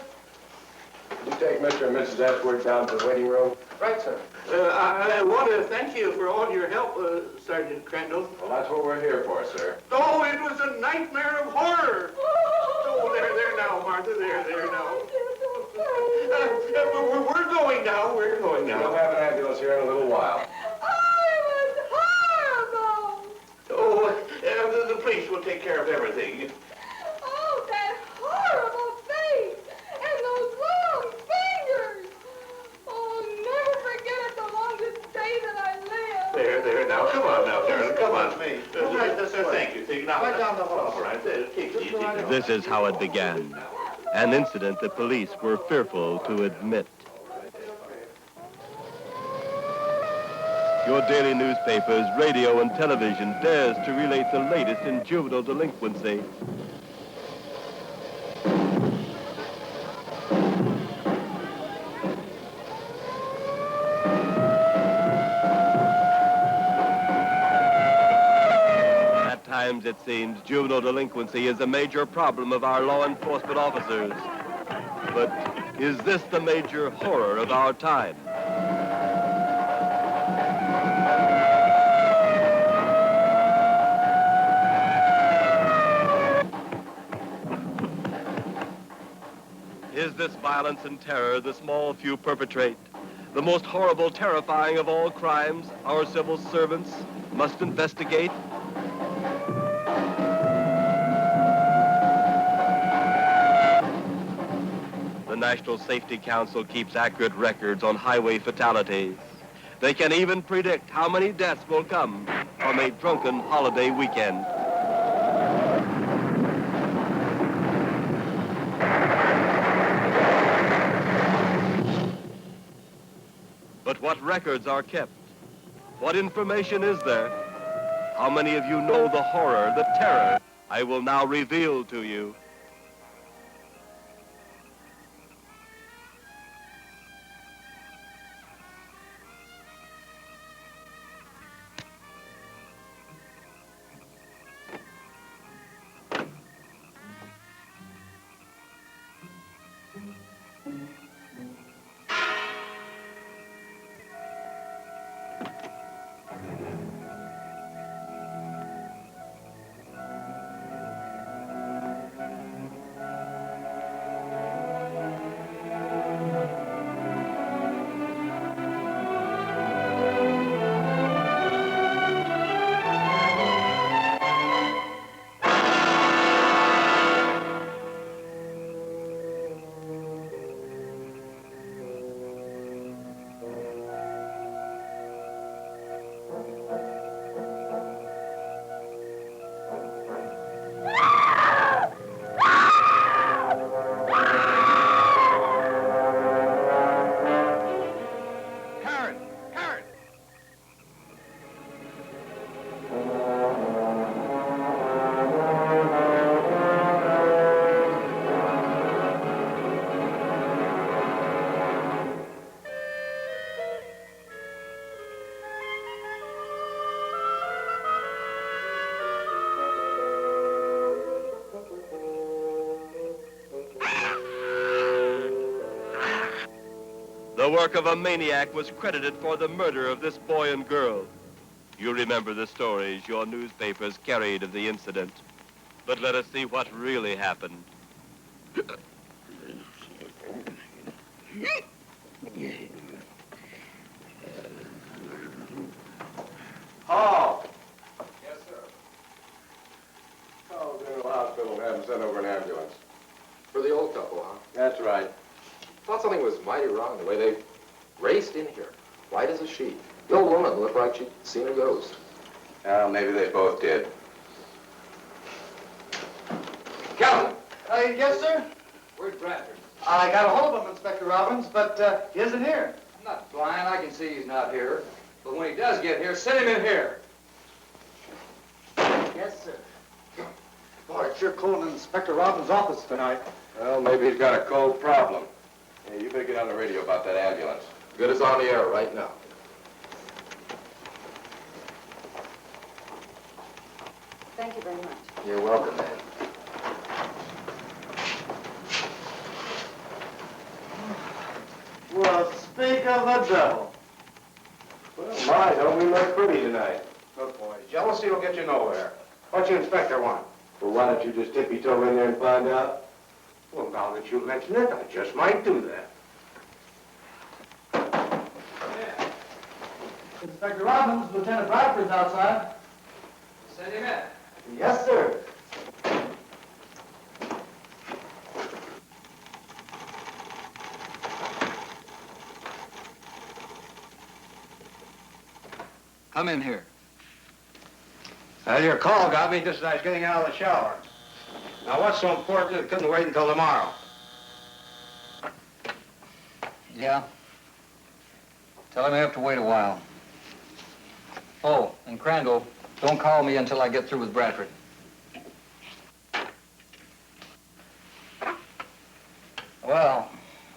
Could you take Mr. and Mrs. Ashworth down to the waiting room? Right, sir. I want to thank you for all your help, Sergeant Crandall. Well, that's what we're here for, sir. Oh, it was a nightmare of horror. Oh, there now, Martha, there now. We're going now, we're going now. We'll have an ambulance here in a little while. Oh, the police will take care of everything. Oh, that horrible face and those long fingers. Oh, never forget it the longest day that I live. There now. Come on now, Carolyn. Come on. Thank you. Take now. Right down the hall. All right. Take it easy. This is how it began. An incident the police were fearful to admit. Your daily newspapers, radio, and television dares to relate the latest in juvenile delinquency. At times, it seems, juvenile delinquency is a major problem of our law enforcement officers. But is this the major horror of our time? Is this violence and terror the small few perpetrate, the most horrible, terrifying of all crimes our civil servants must investigate? The National Safety Council keeps accurate records on highway fatalities. They can even predict how many deaths will come from a drunken holiday weekend. What records are kept? What information is there? How many of you know the horror, the terror I will now reveal to you? The work of a maniac was credited for the murder of this boy and girl. You remember the stories your newspapers carried of the incident. But let us see what really happened. Hall! Yes, sir. Call General Hospital and have them send over an ambulance. For the old couple, huh? That's right. Thought something was mighty wrong the way they raced in here. White as a sheet. The old woman looked like she'd seen a ghost. Well, maybe they both did. Calvin! Yes, sir? Where's Bradford? I got a hold of him, Inspector Robbins, but he isn't here. I'm not blind. I can see he's not here. But when he does get here, send him in here. Yes, sir. Boy, it's sure cold in Inspector Robbins' office tonight. Well, maybe he's got a cold problem. Hey, you better get on the radio about that ambulance. Good as on the air right now. Thank you very much. You're welcome, man. Well, speak of the devil. Well, my, don't we look pretty tonight? Look, boys, jealousy will get you nowhere. What you inspector want? Well, why don't you just tippy-toe in there and find out? Well, now that you mention it, I just might do that. Inspector Robbins, Lieutenant Bradford's outside. Send him in. Yes, sir. Come in here. Well, your call got me just as I was getting out of the shower. Now, what's so important it couldn't wait until tomorrow? Yeah? Tell him I have to wait a while. Oh, and Crandall, don't call me until I get through with Bradford. Well,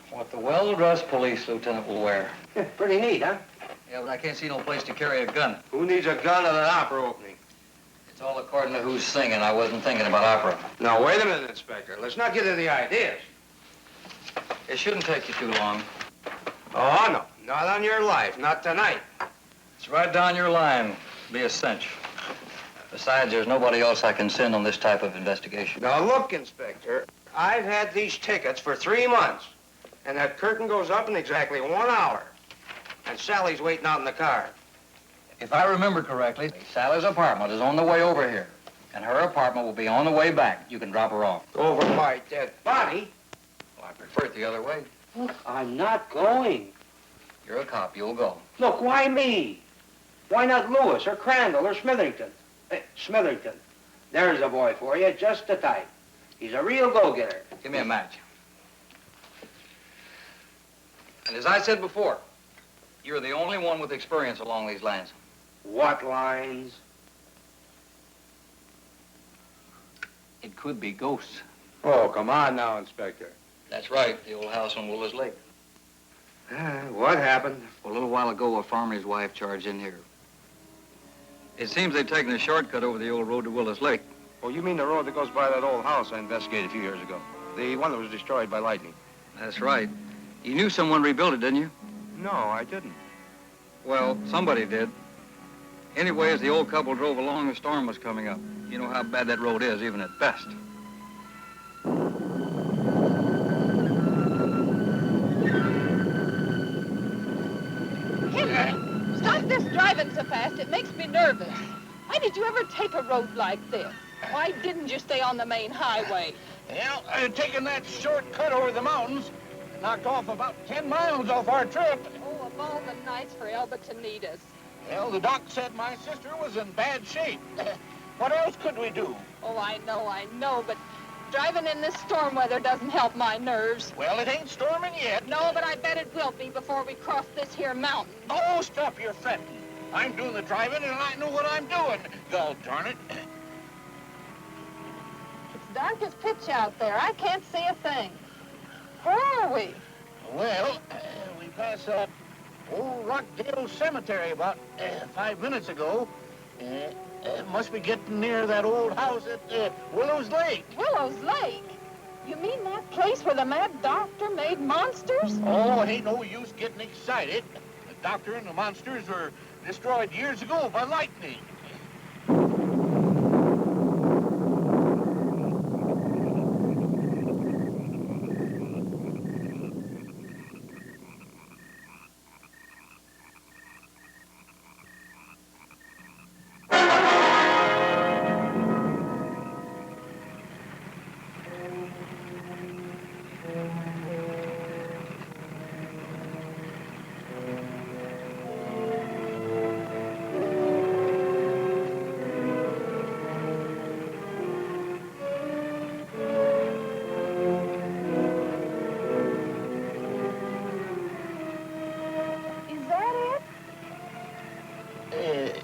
what the well-dressed police lieutenant will wear. Pretty neat, huh? Yeah, but I can't see no place to carry a gun. Who needs a gun at an opera opening? It's all according to who's singing. I wasn't thinking about opera. Now, wait a minute, Inspector. Let's not get into the ideas. It shouldn't take you too long. Oh, no. Not on your life. Not tonight. It's right down your line. Be a cinch. Besides, there's nobody else I can send on this type of investigation. Now, look, Inspector. I've had these tickets for 3 months. And that curtain goes up in exactly 1 hour. And Sally's waiting out in the car. If I remember correctly, Sally's apartment is on the way over here. And her apartment will be on the way back. You can drop her off. Over my dead body? Well, I prefer it the other way. Look, I'm not going. You're a cop. You'll go. Look, why me? Why not Lewis or Crandall or Smitherington? Smitherington. There's a boy for you, just the type. He's a real go-getter. Give me a match. And as I said before, You're the only one with experience along these lines. What lines? It could be ghosts. Oh, come on now, Inspector. That's right, the old house on Willows Lake. What happened? Well, a little while ago, a farmer and his wife charged in here. It seems they'd taken a shortcut over the old road to Willows Lake. Oh, you mean the road that goes by that old house I investigated a few years ago? The one that was destroyed by lightning? That's right. You knew someone rebuilt it, didn't you? No, I didn't. Well, somebody did. Anyway, as the old couple drove along, the storm was coming up. You know how bad that road is, even at best. Henry, stop this driving so fast. It makes me nervous. Why did you ever take a road like this? Why didn't you stay on the main highway? Well, taking that shortcut over the mountains knocked off about 10 miles off our trip. Oh, of all the nights for Elba to need us. Well, the doc said my sister was in bad shape. What else could we do? Oh, I know, but driving in this storm weather doesn't help my nerves. Well, it ain't storming yet. No, but I bet it will be before we cross this here mountain. Oh, stop your fretting. I'm doing the driving, and I know what I'm doing. God darn it. It's dark as pitch out there. I can't see a thing. Where are we? Well, we passed old Rockdale Cemetery about 5 minutes ago. Must be getting near that old house at Willows Lake. Willows Lake? You mean that place where the mad doctor made monsters? Oh, it ain't no use getting excited. The doctor and the monsters were destroyed years ago by lightning.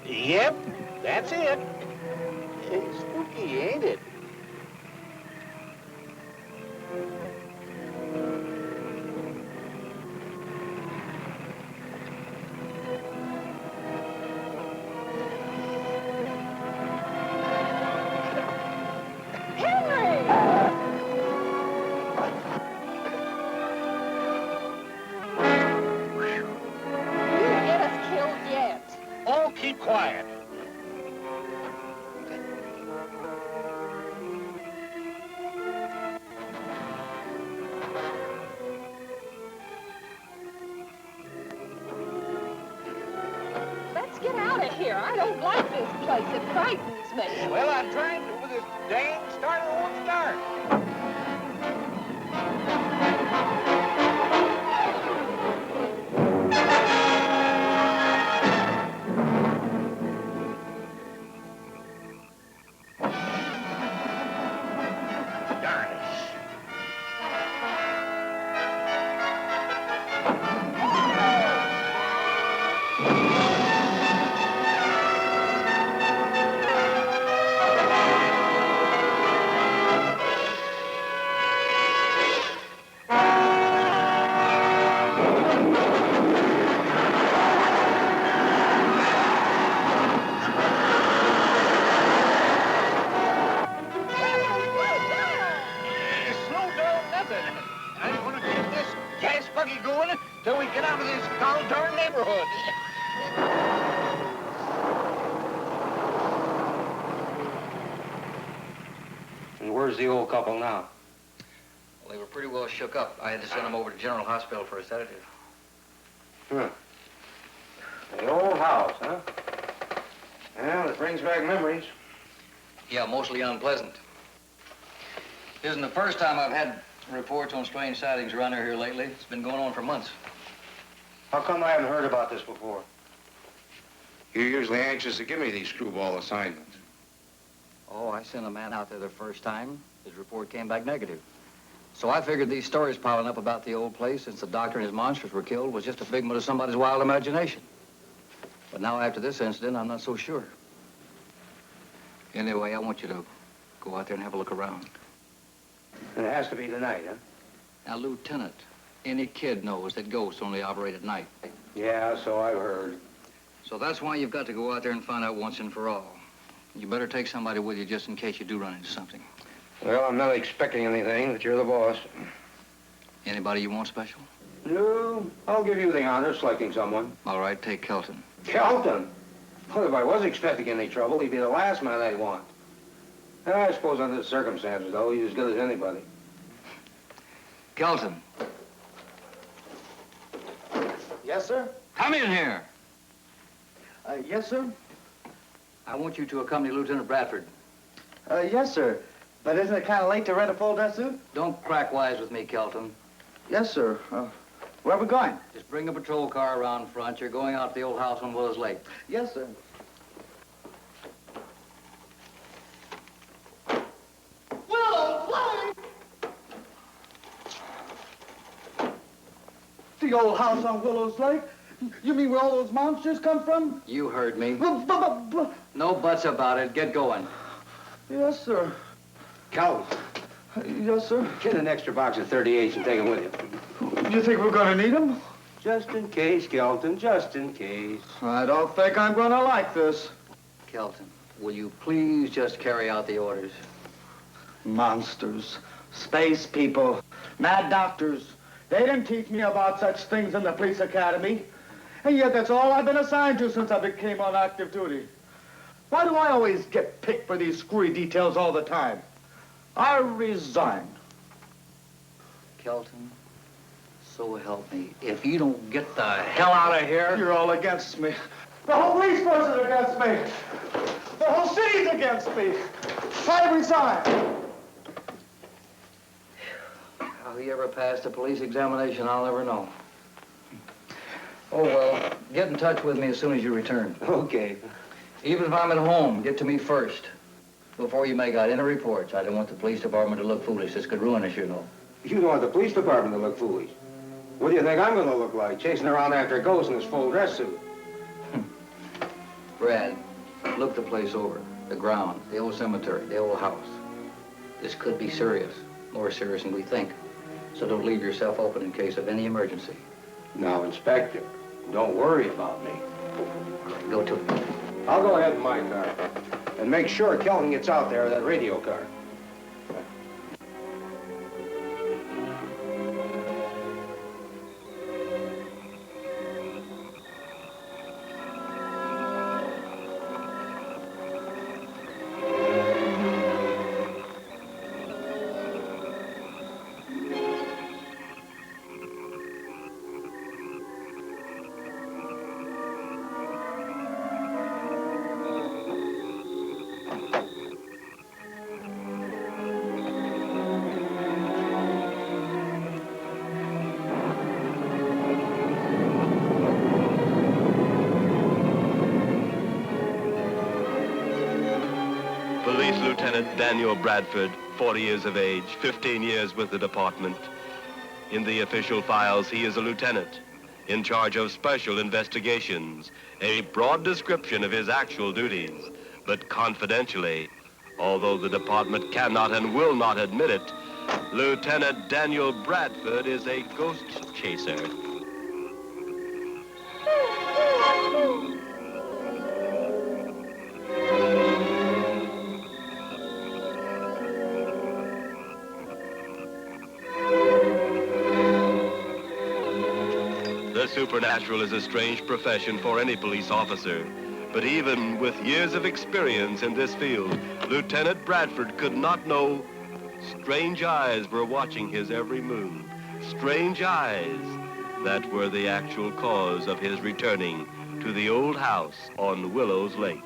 Yep, that's it. It's spooky, ain't it? Oh, keep quiet. Let's get out of here. I don't like this place. It frightens me. Well, I'm trying to with this dang starter won't start. Till we get out of this darn neighborhood. And where's the old couple now? Well, they were pretty well shook up. I had to send them over to General Hospital for a sedative. The old house, huh? Well, it brings back memories. Yeah, mostly unpleasant. Isn't the first time I've had reports on strange sightings around here lately. It's been going on for months. How come I haven't heard about this before? You're usually anxious to give me these screwball assignments. Oh, I sent a man out there the first time. His report came back negative. So I figured these stories piling up about the old place since the doctor and his monsters were killed was just a figment of somebody's wild imagination. But now after this incident, I'm not so sure. Anyway, I want you to go out there and have a look around. And it has to be tonight, huh? Now, Lieutenant, any kid knows that ghosts only operate at night. Yeah, so I've heard. So that's why you've got to go out there and find out once and for all. You better take somebody with you just in case you do run into something. Well, I'm not expecting anything, but you're the boss. Anybody you want special? No, I'll give you the honor of selecting someone. All right, take Kelton. Kelton? Well, if I was expecting any trouble, he'd be the last man I'd want. And I suppose under the circumstances, though, he's as good as anybody. Kelton. Yes, sir? Come in here. Yes, sir? I want you to accompany Lieutenant Bradford. Yes, sir. But isn't it kind of late to rent a full dress suit? Don't crack wise with me, Kelton. Yes, sir. Where are we going? Just bring a patrol car around front. You're going out to the old house on Willows Lake. Yes, sir. Willows Lake! The old house on Willows Lake? You mean where all those monsters come from? You heard me. No buts about it. Get going. Yes, sir. Calvin. Yes, sir. Get an extra box of 38s and take them with you. You think we're going to need them? Just in case, Kelton, just in case. I don't think I'm going to like this. Kelton, will you please just carry out the orders? Monsters, space people, mad doctors. They didn't teach me about such things in the police academy. And yet that's all I've been assigned to since I became on active duty. Why do I always get picked for these screwy details all the time? I resign. Kelton, so help me. If you don't get the hell out of here... You're all against me. The whole police force is against me. The whole city's against me. I resign. How he ever passed a police examination, I'll never know. Oh, well, get in touch with me as soon as you return. Okay. Even if I'm at home, get to me first. Before you make out any reports, I don't want the police department to look foolish. This could ruin us, you know. You don't want the police department to look foolish. What do you think I'm going to look like, chasing around after ghosts in this full dress suit? Brad, look the place over. The ground, the old cemetery, the old house. This could be serious, more serious than we think. So don't leave yourself open in case of any emergency. Now, Inspector, don't worry about me. Go to it. I'll go ahead in my car and make sure Kelton gets out there with that radio car. Police Lieutenant Daniel Bradford, 40 years of age, 15 years with the department. In the official files, he is a lieutenant in charge of special investigations, a broad description of his actual duties, but confidentially, although the department cannot and will not admit it, Lieutenant Daniel Bradford is a ghost chaser. The supernatural is a strange profession for any police officer. But even with years of experience in this field, Lieutenant Bradford could not know strange eyes were watching his every move. Strange eyes that were the actual cause of his returning to the old house on Willows Lake.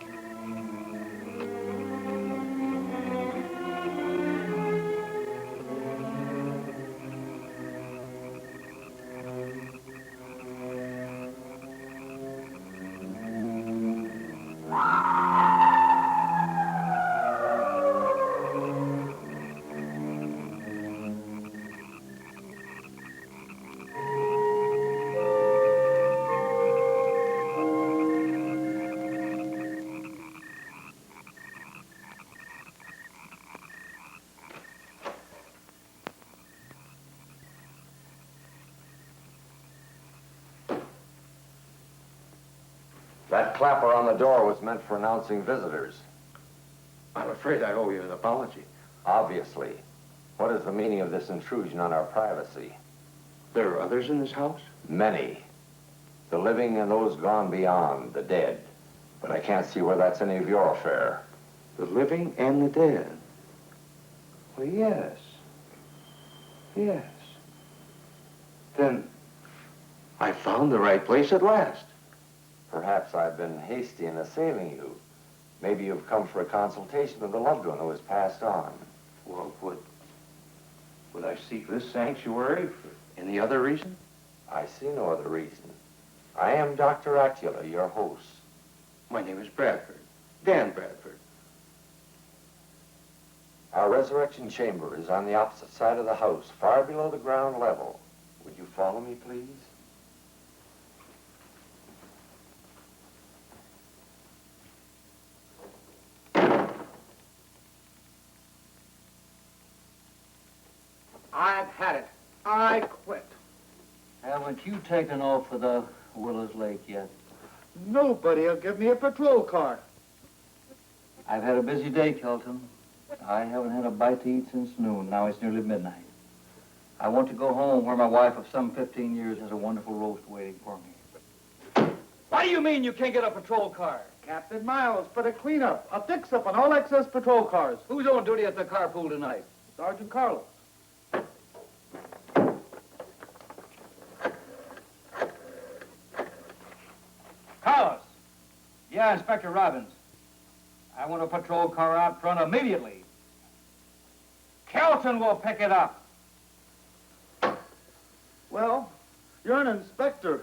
That clapper on the door was meant for announcing visitors. I'm afraid I owe you an apology. Obviously. What is the meaning of this intrusion on our privacy? There are others in this house? Many. The living and those gone beyond, the dead. But I can't see where that's any of your affair. The living and the dead? Well, yes. Yes. Then I found the right place at last. Perhaps I've been hasty in assailing you. Maybe you've come for a consultation with a loved one who has passed on. Well, would I seek this sanctuary for any other reason? I see no other reason. I am Dr. Acula, your host. My name is Bradford. Dan Bradford. Our resurrection chamber is on the opposite side of the house, far below the ground level. Would you follow me, please? I've had it. I quit. Haven't you taken off for the Willows Lake yet? Nobody'll give me a patrol car. I've had a busy day, Kelton. I haven't had a bite to eat since noon. Now it's nearly midnight. I want to go home where my wife of some 15 years has a wonderful roast waiting for me. What do you mean you can't get a patrol car? Captain Miles, for the cleanup, a fix-up on all excess patrol cars. Who's on duty at the carpool tonight? Sergeant Carlos. Carlos! Yeah, Inspector Robbins. I want a patrol car out front immediately. Kelton will pick it up. Well, you're an inspector.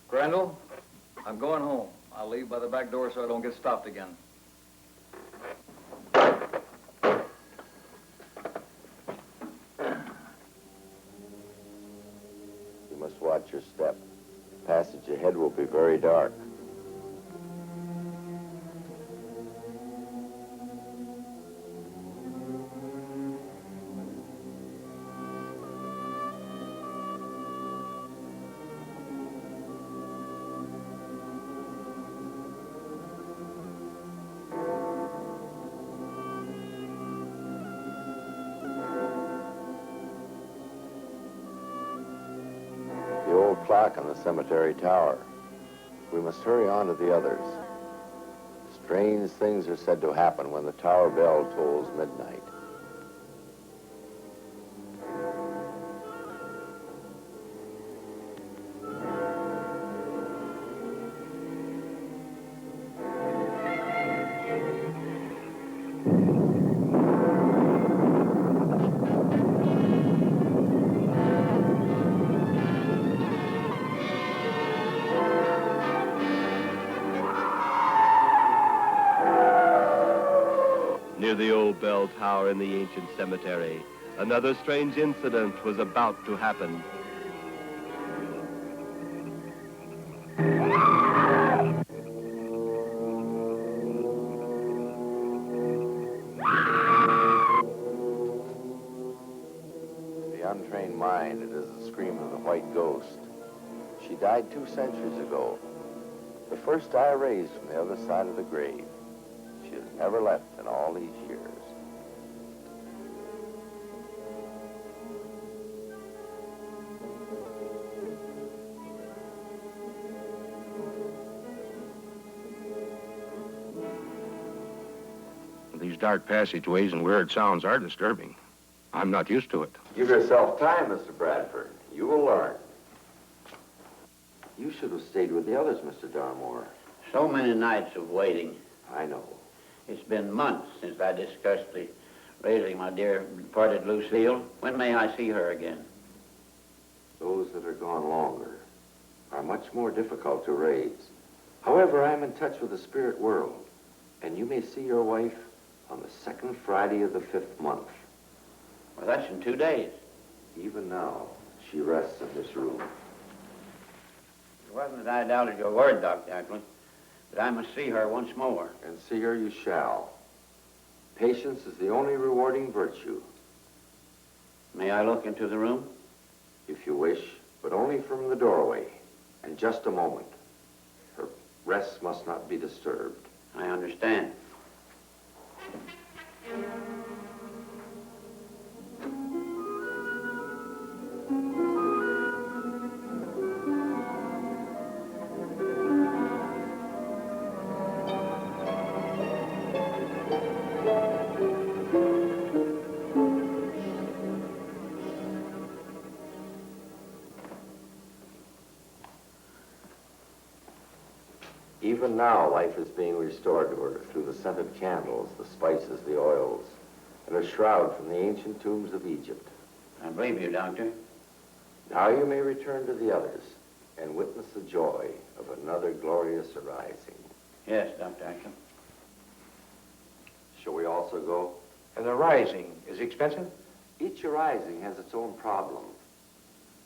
Grendel, I'm going home. I'll leave by the back door so I don't get stopped again. You must watch your step. The passage ahead will be very dark. Clock on the cemetery tower. We must hurry on to the others. Strange things are said to happen when the tower bell tolls midnight. Near the old bell tower in the ancient cemetery, another strange incident was about to happen. To the untrained mind, it is the scream of the white ghost. She died 2 centuries ago. The first I raised from the other side of the grave. She has never left in all these years. These dark passageways and weird sounds are disturbing. I'm not used to it. Give yourself time, Mr. Bradford. You will learn. You should have stayed with the others, Mr. Darmore. So many nights of waiting. I know. It's been months since I discussed the raising my dear departed Lucille. When may I see her again? Those that are gone longer are much more difficult to raise. However, I am in touch with the spirit world, and you may see your wife on the 2nd Friday of the 5th month. Well, that's in 2 days. Even now, She rests in this room. It wasn't that I doubted your word, Dr. Ackland, but I must see her once more. And see her you shall. Patience is the only rewarding virtue. May I look into the room? If you wish, but only from the doorway. And just a moment. Her rest must not be disturbed. I understand. Even now, life is being restored to her through the scented candles, the spices, the oils, and a shroud from the ancient tombs of Egypt. I believe you, Doctor. Now you may return to the others and witness the joy of another glorious arising. Yes, Dr. Ackland. Shall we also go? And the rising is expensive? Each arising has its own problem.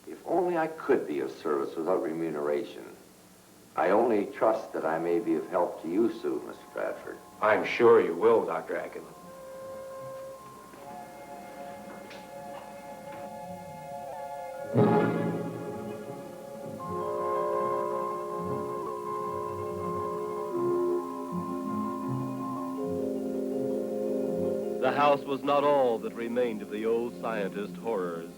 If only I could be of service without remuneration. I only trust that I may be of help to you soon, Mr. Bradford. I'm sure you will, Dr. Ackland. The house was not all that remained of the old scientist horrors.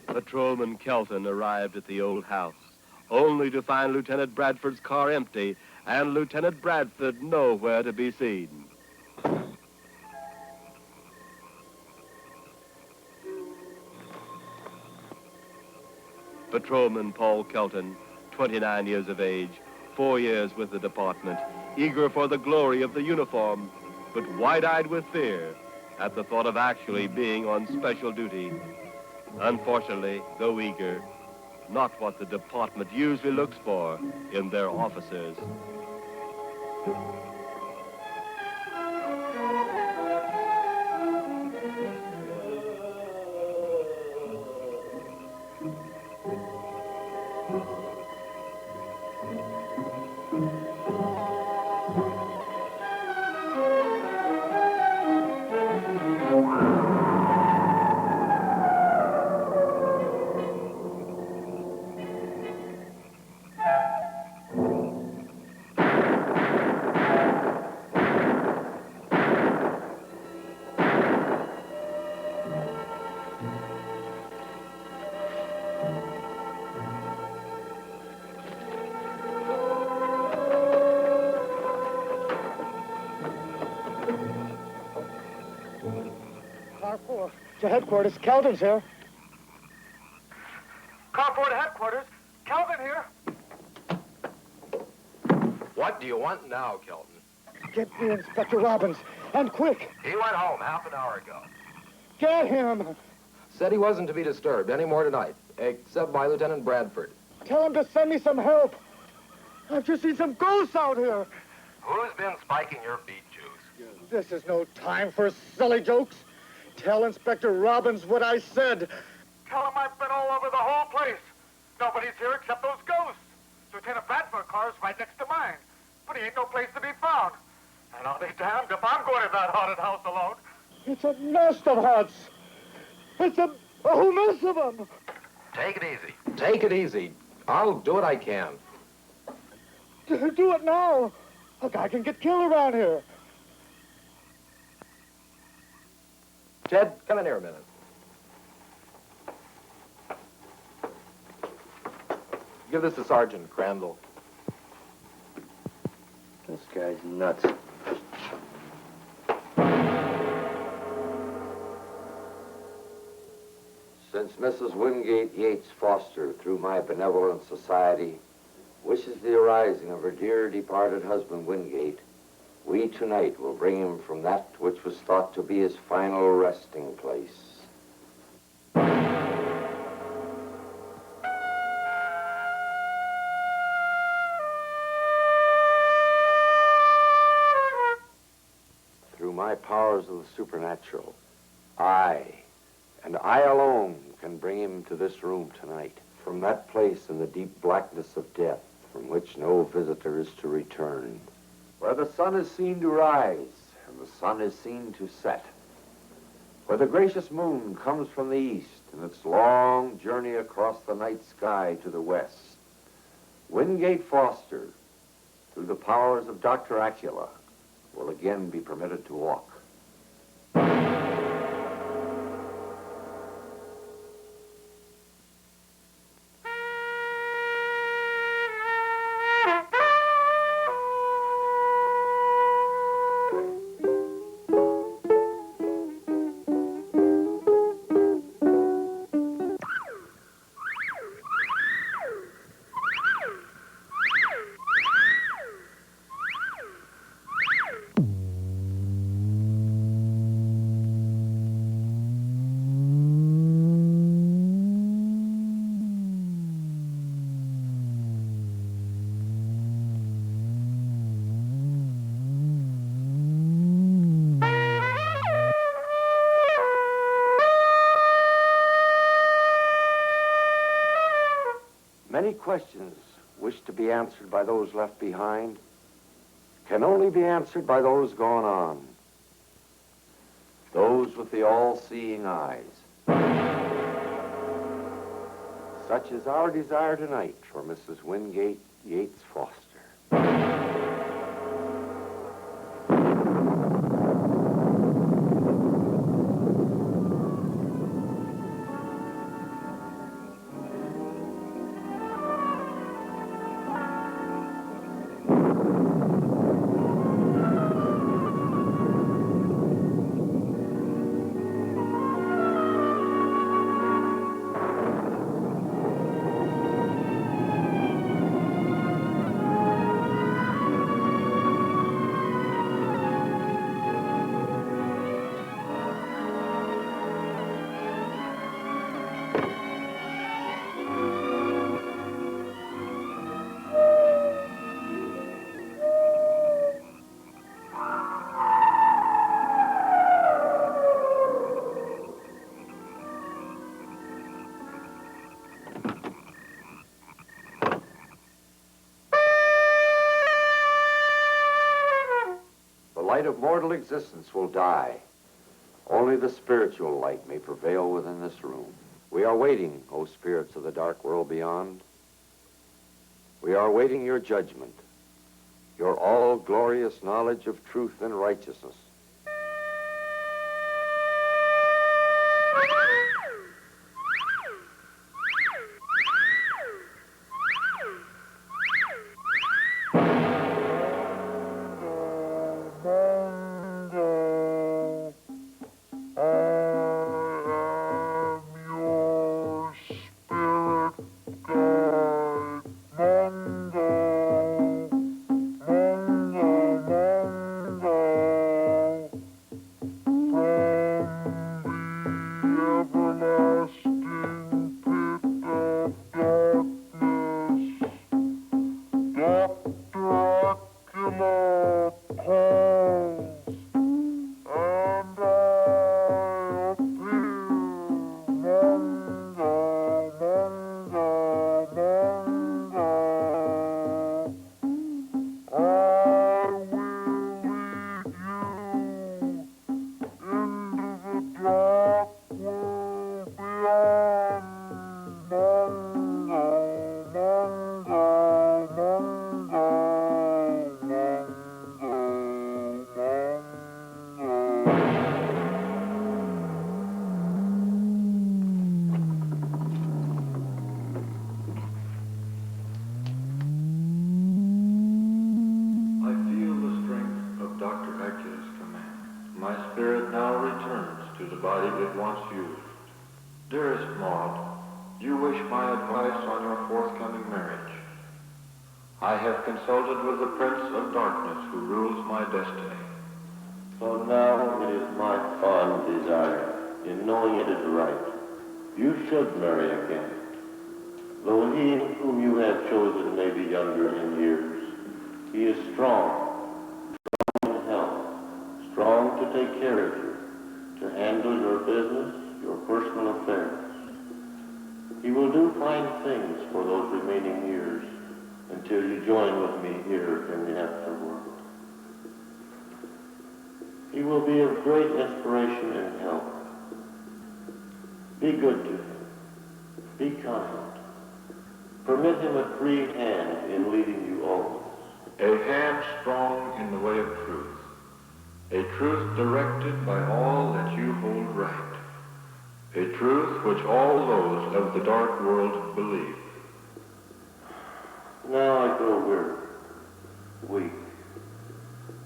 Patrolman Kelton arrived at the old house, only to find Lieutenant Bradford's car empty and Lieutenant Bradford nowhere to be seen. Patrolman Paul Kelton, 29 years of age, 4 years with the department, eager for the glory of the uniform, but wide-eyed with fear at the thought of actually being on special duty. Unfortunately, though eager, not what the department usually looks for in their officers. Car 4 to headquarters. Kelton's here. Car 4 to headquarters. Kelvin here. What do you want now, Kelton? Get me Inspector Robbins, and quick. He went home half an hour ago. Get him. Said he wasn't to be disturbed any more tonight, except by Lieutenant Bradford. Tell him to send me some help. I've just seen some ghosts out here. Who's been spiking your beet juice? This is no time for silly jokes. Tell Inspector Robbins what I said. Tell him I've been all over the whole place. Nobody's here except those ghosts. Lieutenant Bradford's car is right next to mine, but he ain't no place to be found. And I'll be damned if I'm going to that haunted house alone. It's a nest of huts. It's a whole mess of them. Take it easy. Take it easy. I'll do what I can. Do it now. A guy can get killed around here. Ted, come in here a minute. Give this to Sergeant Crandall. This guy's nuts. Since Mrs. Wingate Yates Foster, through my benevolent society, wishes the arising of her dear departed husband Wingate, we tonight will bring him from that which was thought to be his final resting place. through my powers of the supernatural, I, and I alone, can bring him to this room tonight, from that place in the deep blackness of death, from which no visitor is to return, where the sun is seen to rise and the sun is seen to set, where the gracious moon comes from the east in its long journey across the night sky to the west. Wingate Foster, through the powers of Dr. Acula, will again be permitted to walk. Many questions wished to be answered by those left behind can only be answered by those gone on, those with the all-seeing eyes. Such is our desire tonight for Mrs. Wingate Yates Foster. The light of mortal existence will die. Only the spiritual light may prevail within this room. We are waiting, O spirits of the dark world beyond. We are awaiting your judgment, your all-glorious knowledge of truth and righteousness. I have consulted with the Prince of Darkness who rules my destiny. So now it is my fond desire, in knowing it is right, you should marry again. Though he whom you have chosen may be younger in years, he is strong in health, strong to take care of you, to handle your business, your personal affairs. He will do fine things for those remaining years until you join with me here in the afterworld. He will be of great inspiration and help. Be good to him. Be kind. Permit him a free hand in leading you always. A hand strong in the way of truth. A truth directed by all that you hold right. A truth which all those of the dark world believe. Now I grow weary, weak.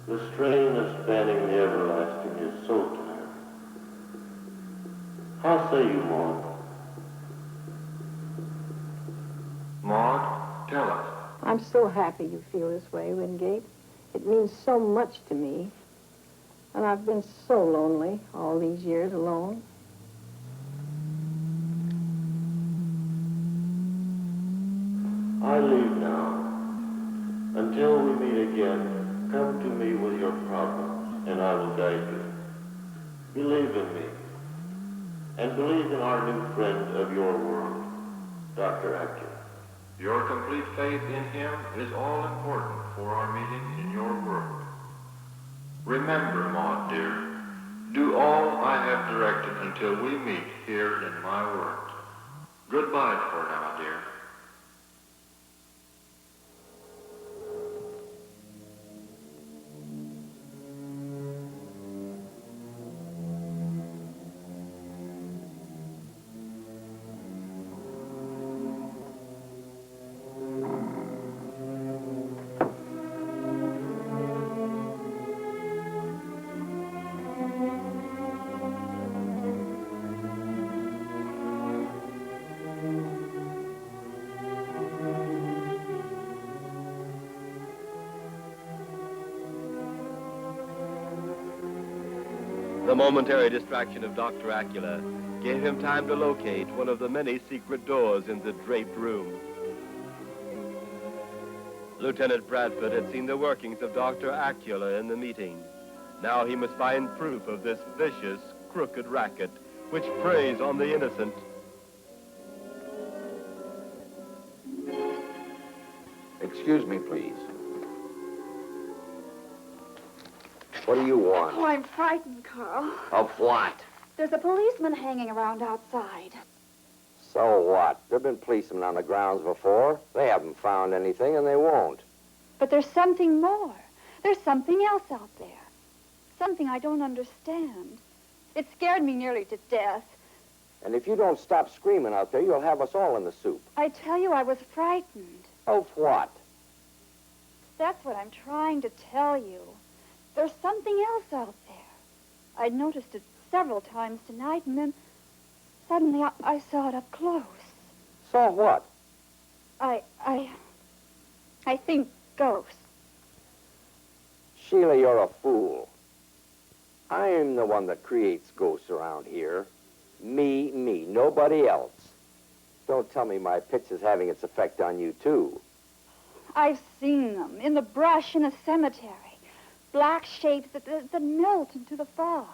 The strain of spanning the everlasting is so tiring. How say you, Maud? Maud, tell us. I'm so happy you feel this way, Wingate. It means so much to me. And I've been so lonely all these years alone. I leave now. Until we meet again, come to me with your problems, and I will guide you. Believe in me, and believe in our new friend of your world, Dr. Acula. Your complete faith in him is all important for our meeting in your world. Remember, Maud, dear, do all I have directed until we meet here in my world. Goodbye for now, dear. The momentary distraction of Dr. Acula gave him time to locate one of the many secret doors in the draped room. Lieutenant Bradford had seen the workings of Dr. Acula in the meeting. Now he must find proof of this vicious, crooked racket which preys on the innocent. Excuse me, please. What do you want? Oh, I'm frightened, Carl. Of what? There's a policeman hanging around outside. So what? There've been policemen on the grounds before. They haven't found anything, and they won't. But there's something more. There's something else out there. Something I don't understand. It scared me nearly to death. And if you don't stop screaming out there, you'll have us all in the soup. I tell you, I was frightened. Of what? That's what I'm trying to tell you. There's something else out there. I'd noticed it several times tonight, and then suddenly I saw it up close. Saw what? I think ghosts. Sheila, you're a fool. I'm the one that creates ghosts around here. Me, nobody else. Don't tell me my pitch is having its effect on you, too. I've seen them in the brush in a cemetery. Black shapes that melt into the fog.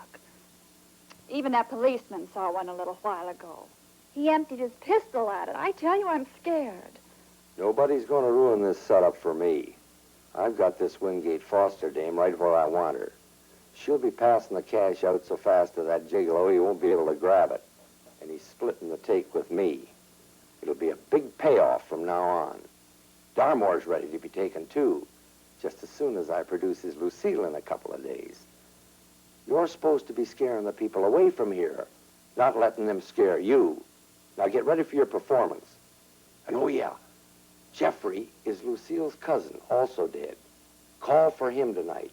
Even that policeman saw one a little while ago. He emptied his pistol at it. I tell you, I'm scared. Nobody's going to ruin this setup for me. I've got this Wingate Foster dame right where I want her. She'll be passing the cash out so fast to that gigolo he won't be able to grab it. And he's splitting the take with me. It'll be a big payoff from now on. Darmore's ready to be taken, too, just as soon as I produce his Lucille in a couple of days. You're supposed to be scaring the people away from here, not letting them scare you. Now get ready for your performance. And oh yeah, Jeffrey is Lucille's cousin, also dead. Call for him tonight.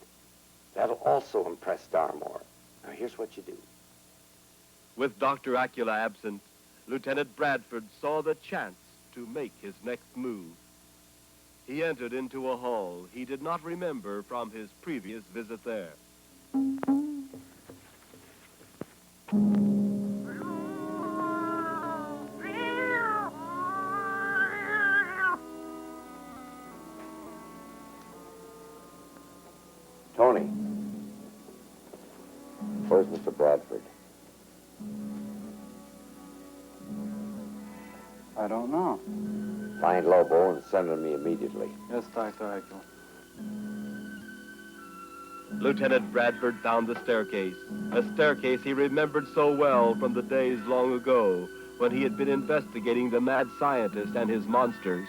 That'll also impress Darmore. Now here's what you do. With Dr. Acula absent, Lieutenant Bradford saw the chance to make his next move. He entered into a hall he did not remember from his previous visit there. Tony. Where's Mr. Bradford? I don't know. Find Lobo and send him to me immediately. Yes, Dr. Eichel. Lieutenant Bradford found the staircase, a staircase he remembered so well from the days long ago when he had been investigating the mad scientist and his monsters.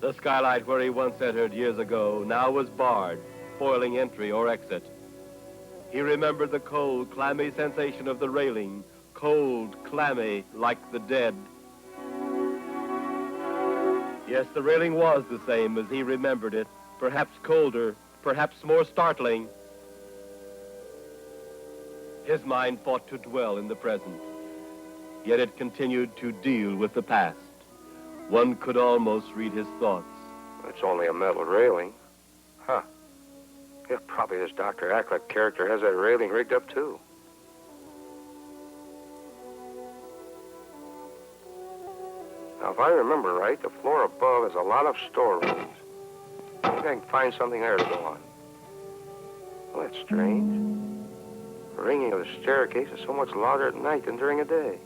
The skylight where he once entered years ago now was barred, spoiling entry or exit. He remembered the cold, clammy sensation of the railing, cold, clammy, like the dead. Yes, the railing was the same as he remembered it, perhaps colder, perhaps more startling. His mind fought to dwell in the present, yet it continued to deal with the past. One could almost read his thoughts. It's only a metal railing. Huh. Yeah, probably this Dr. Acklet character has that railing rigged up, too. Now, if I remember right, the floor above is a lot of storerooms. Maybe I can find something there to go on. Well, that's strange. The ringing of the staircase is so much louder at night than during the day.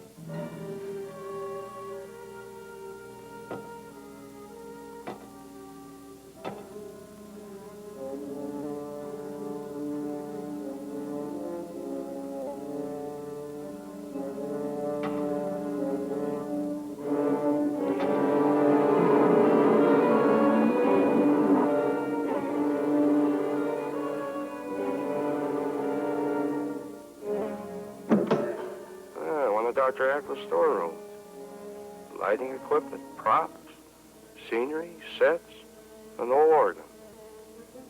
Dr. Ackles' storeroom. Lighting equipment, props, scenery, sets, an old organ.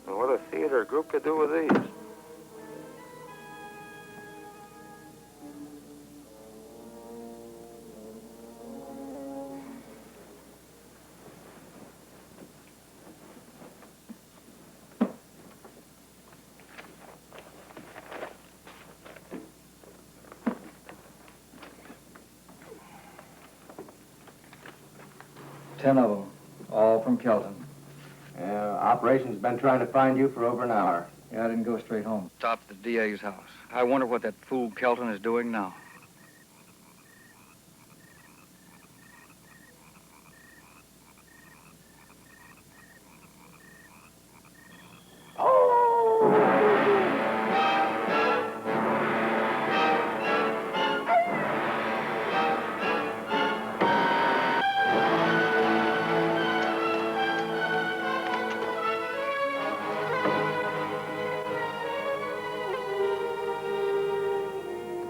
And what a theater group could do with these. Ten of them, all from Kelton. Yeah, operation's been trying to find you for over an hour. Yeah, I didn't go straight home. Stopped at the DA's house. I wonder what that fool Kelton is doing now.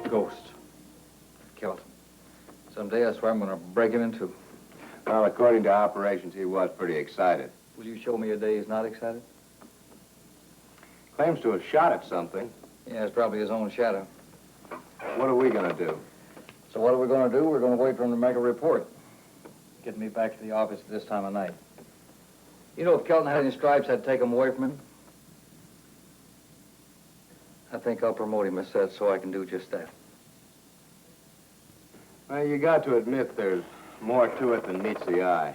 Ghost. Kelton. Someday I swear I'm going to break him in two. Well, according to operations, he was pretty excited. Will you show me a day he's not excited? Claims to have shot at something. Yeah, it's probably his own shadow. What are we going to do? So what are we going to do? We're going to wait for him to make a report. Get me back to the office at this time of night. You know, if Kelton had any stripes, I'd take them away from him. I think I'll promote him, as said, so I can do just that. Well, you got to admit there's more to it than meets the eye.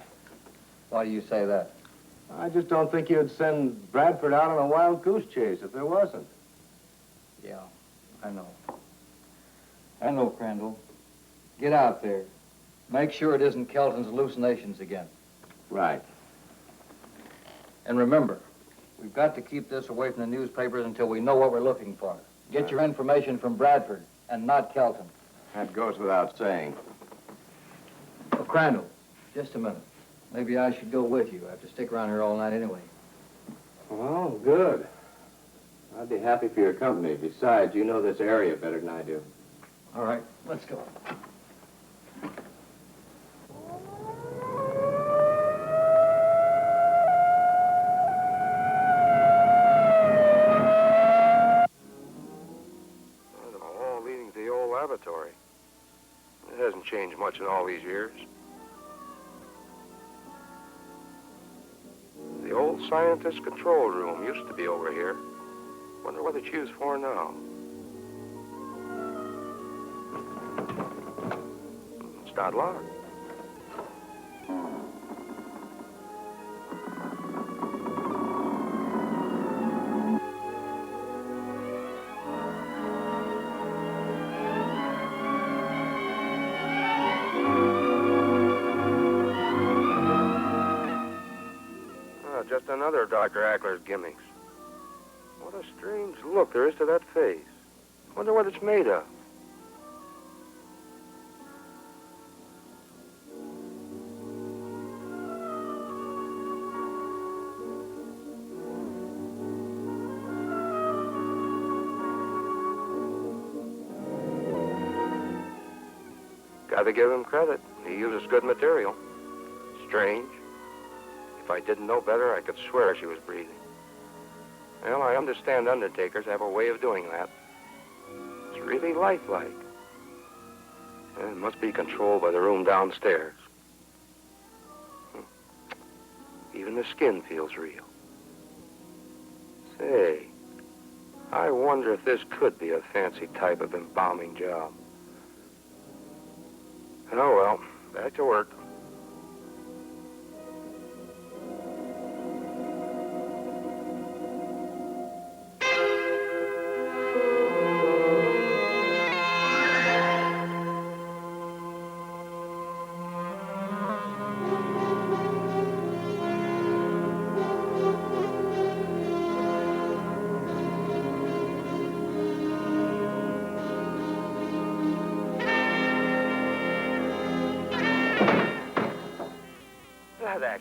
Why do you say that? I just don't think you'd send Bradford out on a wild goose chase if there wasn't. Yeah, I know. I know, Crandall. Get out there. Make sure it isn't Kelton's hallucinations again. Right. And remember, we've got to keep this away from the newspapers until we know what we're looking for. Get your information from Bradford and not Kelton. That goes without saying. Oh, Crandall, just a minute. Maybe I should go with you. I have to stick around here all night anyway. Well, good. I'd be happy for your company. Besides, you know this area better than I do. All right, let's go. All leading to the old laboratory. It hasn't changed much in all these years. The old scientist control room used to be over here. Wonder what it's used for now. It's not locked. another of Dr. Ackler's gimmicks. What a strange look there is to that face. Wonder what it's made of. Gotta give him credit. He uses good material. Strange. If I didn't know better, I could swear she was breathing. Well, I understand undertakers have a way of doing that. It's really lifelike. And it must be controlled by the room downstairs. Even the skin feels real. Say, I wonder if this could be a fancy type of embalming job. Oh, well, back to work.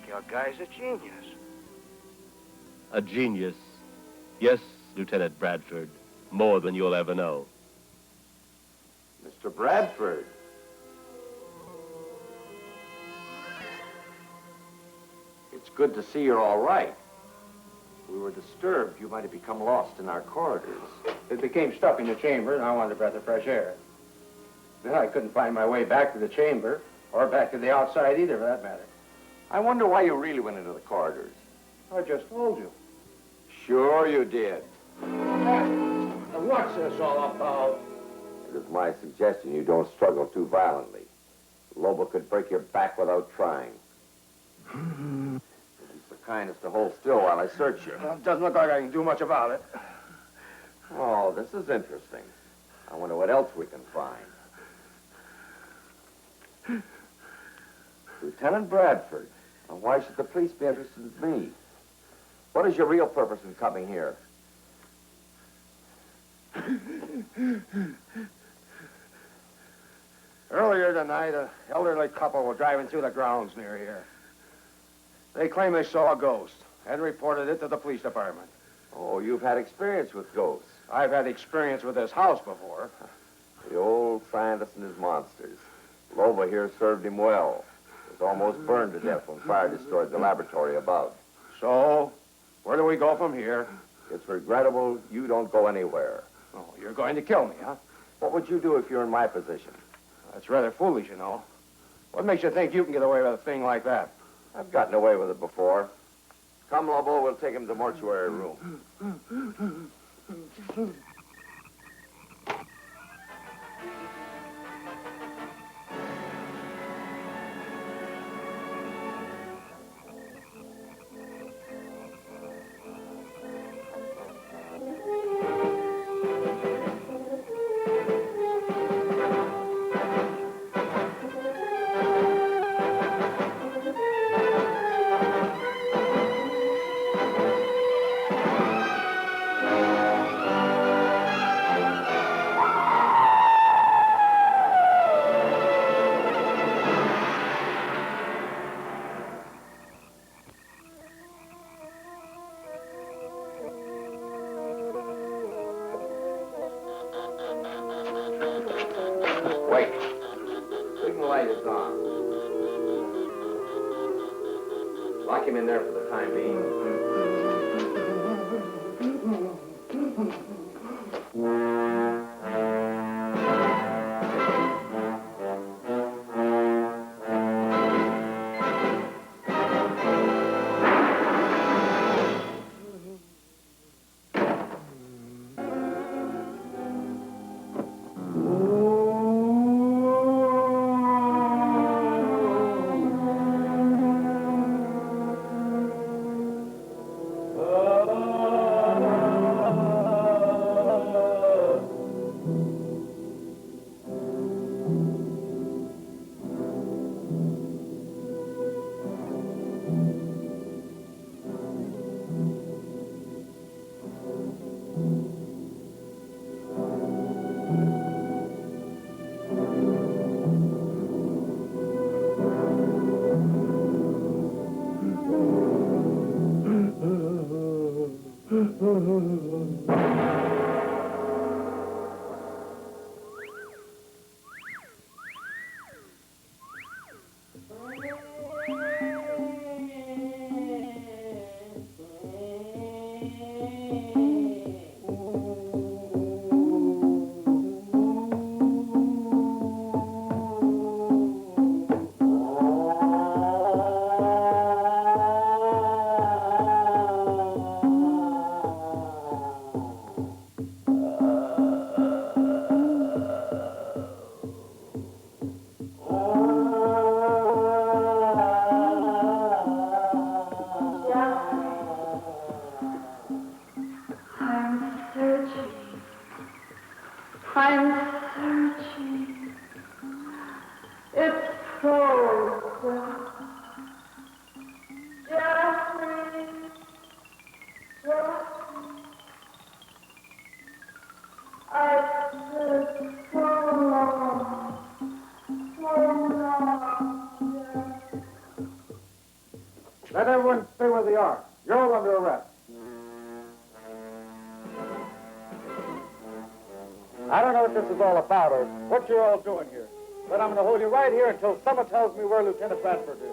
That guy's a genius. A genius. Yes, Lieutenant Bradford. More than you'll ever know. Mr. Bradford. It's good to see you're all right. We were disturbed. You might have become lost in our corridors. It became stuck in the chamber, and I wanted a breath of fresh air. Then I couldn't find my way back to the chamber, or back to the outside either, for that matter. I wonder why you really went into the corridors. I just told you. Sure you did. What's this all about? It is my suggestion you don't struggle too violently. Lobo could break your back without trying. It'd be so kindest to hold still while I search you. Well, it doesn't look like I can do much about it. Oh, this is interesting. I wonder what else we can find. Lieutenant Bradford, and why should the police be interested in me? What is your real purpose in coming here? Earlier tonight, an elderly couple were driving through the grounds near here. They claim they saw a ghost and reported it to the police department. Oh, you've had experience with ghosts. I've had experience with this house before. The old scientist and his monsters. Lobo here served him well. Was almost burned to death when fire destroyed the laboratory above. So, where do we go from here? It's regrettable you don't go anywhere. Oh, you're going to kill me, huh? What would you do if you're in my position? That's rather foolish, you know. What makes you think you can get away with a thing like that? I've gotten away with it before. Come, Lobo, we'll take him to the mortuary room. Wait. Signal light is on. Lock him in there for the time Let everyone stay where they are. You're all under arrest. I don't know what this is all about or what you're all doing here, but I'm going to hold you right here until someone tells me where Lieutenant Bradford is.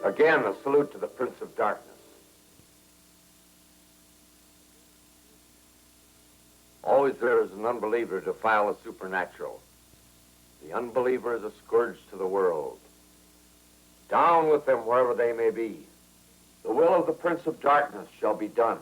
Again, a salute to the Prince of Darkness. Always there is an unbeliever to defile the supernatural. The unbeliever is a scourge to the world. Down with them wherever they may be. The will of the Prince of Darkness shall be done.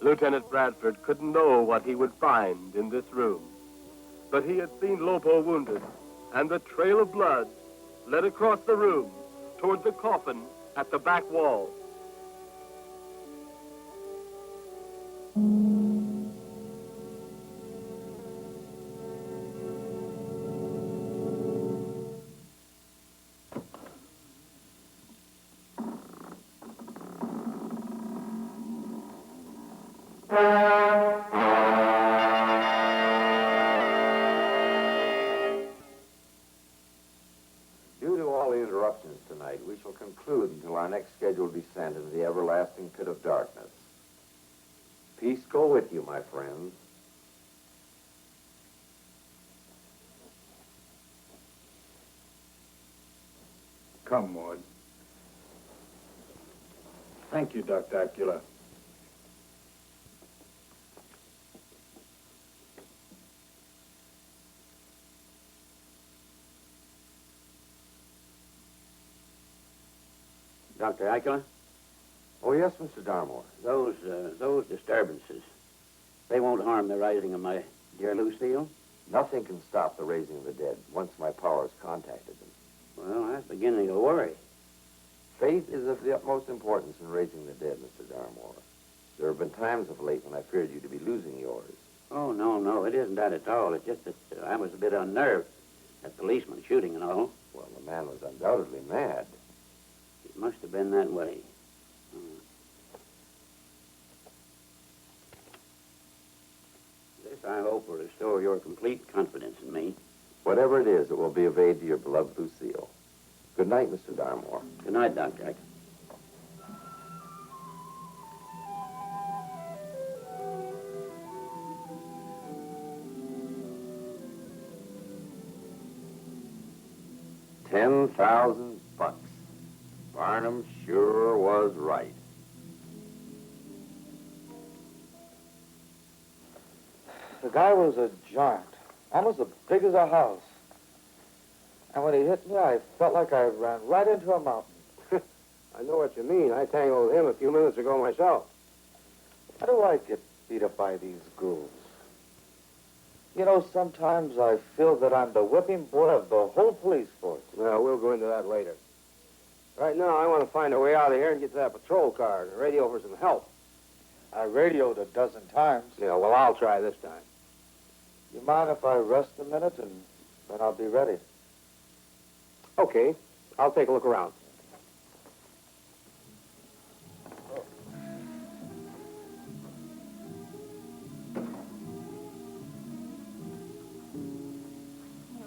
Lieutenant Bradford couldn't know what he would find in this room. But he had seen Lopo wounded, and the trail of blood led across the room toward the coffin at the back wall. Due to all the interruptions tonight, we shall conclude until our next scheduled descent into the everlasting pit of darkness. Peace go with you, my friends. Come, Maud. Thank you, Dr. Acula. Dr. Acula? Oh, yes, Mr. Darmore. Those disturbances, they won't harm the rising of my dear Lucille? Nothing can stop the raising of the dead once my powers contacted them. Well, that's beginning to worry. Faith is of the utmost importance in raising the dead, Mr. Darmore. There have been times of late when I feared you to be losing yours. Oh, no, it isn't that at all. It's just that I was a bit unnerved. That policeman shooting and all. Well, the man was undoubtedly mad. It must have been that way. This, I hope, will restore your complete confidence in me. Whatever it is, it will be of aid to your beloved Lucille. Good night, Mr. Darmore. Good night, Doctor. $10,000. Barnum sure was right. The guy was a giant, almost as big as a house. And when he hit me, I felt like I ran right into a mountain. I know what you mean. I tangled with him a few minutes ago myself. How do I get beat up by these ghouls? You know, sometimes I feel that I'm the whipping boy of the whole police force. Well, we'll go into that later. Right now, I want to find a way out of here and get to that patrol car and radio for some help. I radioed a dozen times. Yeah, well, I'll try this time. You mind if I rest a minute and then I'll be ready? Okay. I'll take a look around.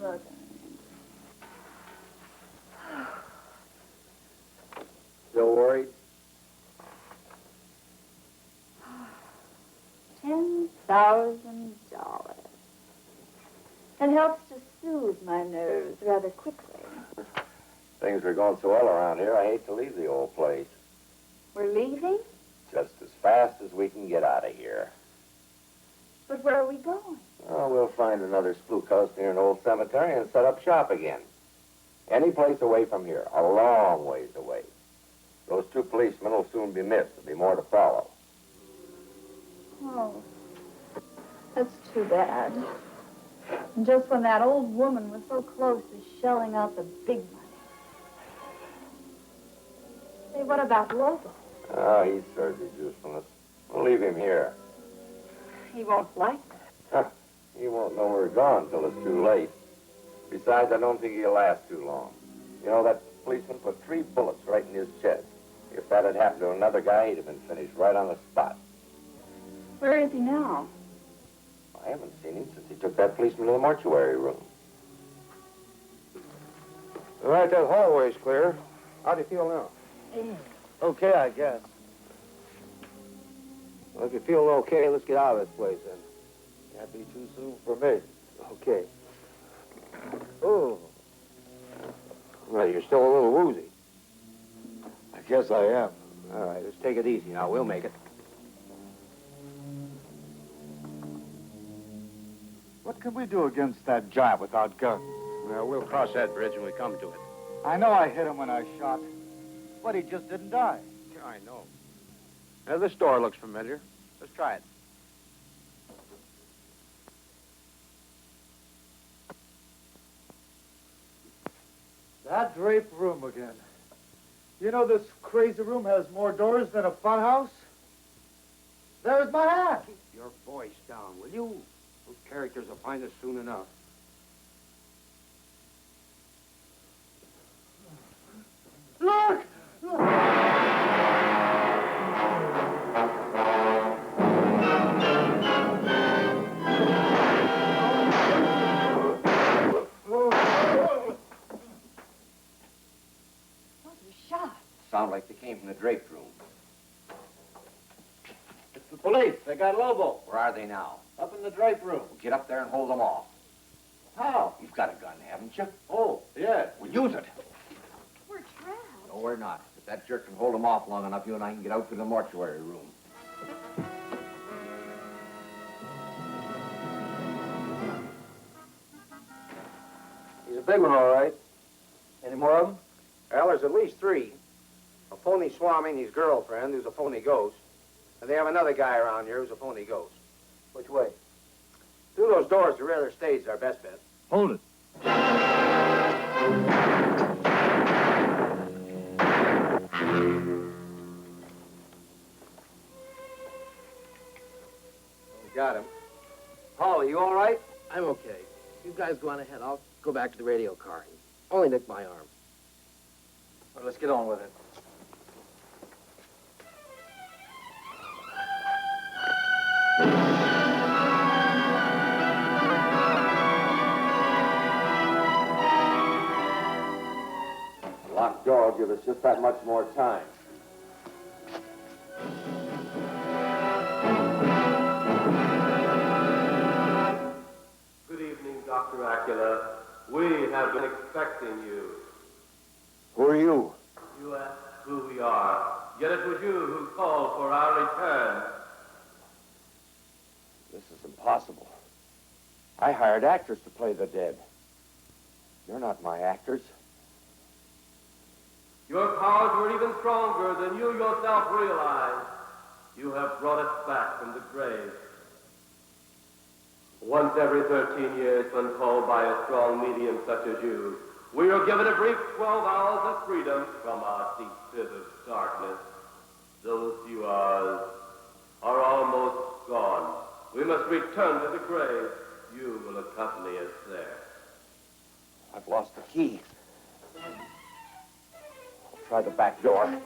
Look. Still worried? $10,000. It helps to soothe my nerves rather quickly. Things are going so well around here, I hate to leave the old place. We're leaving? Just as fast as we can get out of here. But where are we going? Oh, we'll find another spook house near an old cemetery and set up shop again. Any place away from here, a long ways away. Those two policemen will soon be missed. There'll be more to follow. Oh, that's too bad. And just when that old woman was so close to shelling out the big money. Say, what about Lobo? Oh, he's served his usefulness. We'll leave him here. He won't like that. He won't know we're gone till it's too late. Besides, I don't think he'll last too long. You know, that policeman put 3 bullets right in his chest. If that had happened to another guy, he'd have been finished right on the spot. Where is he now? I haven't seen him since he took that policeman to the mortuary room. All right, that hallway's clear. How do you feel now? Okay, I guess. Well, if you feel okay, let's get out of this place, then. Can't be too soon for me. Okay. Oh. Well, you're still a little woozy. I guess I am. All right, let's take it easy now. We'll make it. What can we do against that giant without guns? Well, we'll cross that bridge when we come to it. I know I hit him when I shot, but he just didn't die. Yeah, I know. Now, this door looks familiar. Let's try it. That draped room again. You know this crazy room has more doors than a fun house? There's my hat. Keep your voice down, will you? Those characters will find us soon enough. Look! Sound like they came from the draped room. It's the police. They got Lobo. Where are they now? Up in the drape room. Well, get up there and hold them off. How? You've got a gun, haven't you? Oh, yeah. Well, use it. We're trapped. No, we're not. If that jerk can hold them off long enough, you and I can get out through the mortuary room. He's a big one, all right. Any more of them? Well, there's at least 3. A phony Swami and his girlfriend, who's a phony ghost. And they have another guy around here who's a phony ghost. Which way? Through those doors to rear their stage is our best bet. Hold it. Got him. Paul, are you all right? I'm okay. You guys go on ahead. I'll go back to the radio car. Only nicked my arm. Well, let's get on with it. Locked door will give us just that much more time. Good evening, Dr. Acula. We have been expecting you. Who are you? You asked who we are, yet it was you who called for our return. This is impossible. I hired actors to play the dead. You're not my actors. Your powers were even stronger than you yourself realized. You have brought us back from the grave. Once every 13 years, when called by a strong medium such as you, we are given a brief 12 hours of freedom from our deep pit of darkness. Those few hours are almost gone. We must return to the grave. You will accompany us there. I've lost the key. I'll try the back door.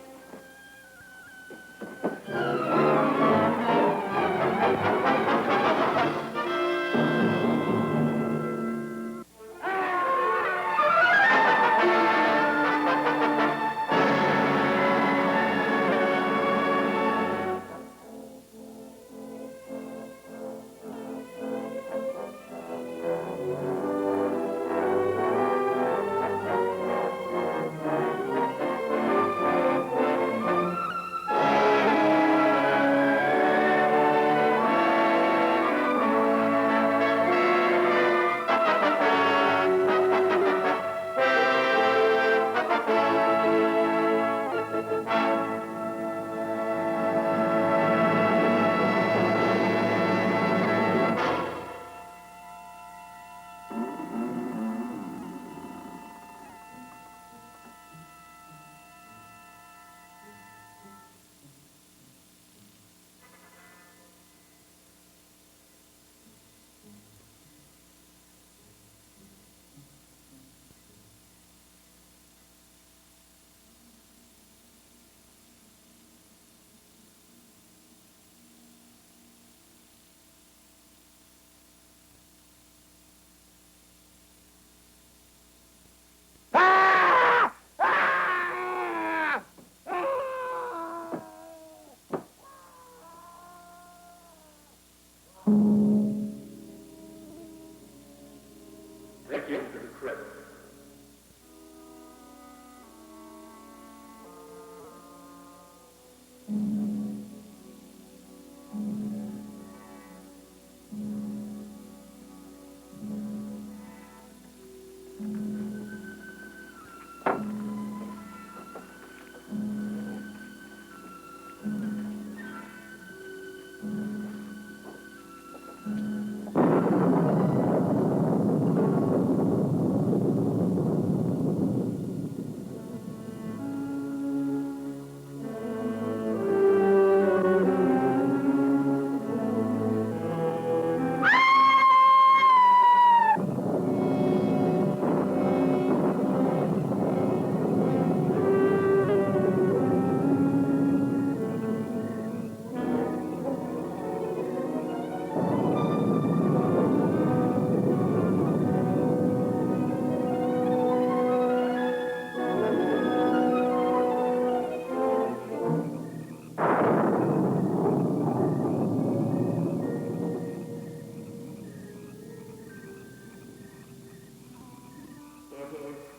Take him to the crypt.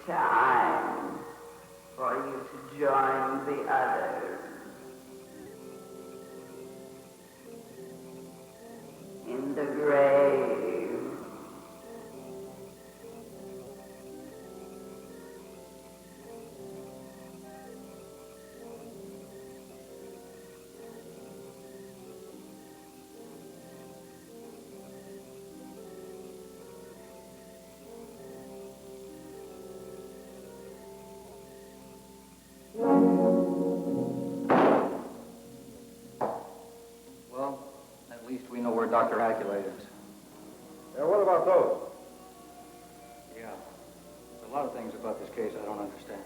Time for you to join the others in the grave. Well, at least we know where Dr. Acula is. Now, what about those? Yeah. There's a lot of things about this case I don't understand.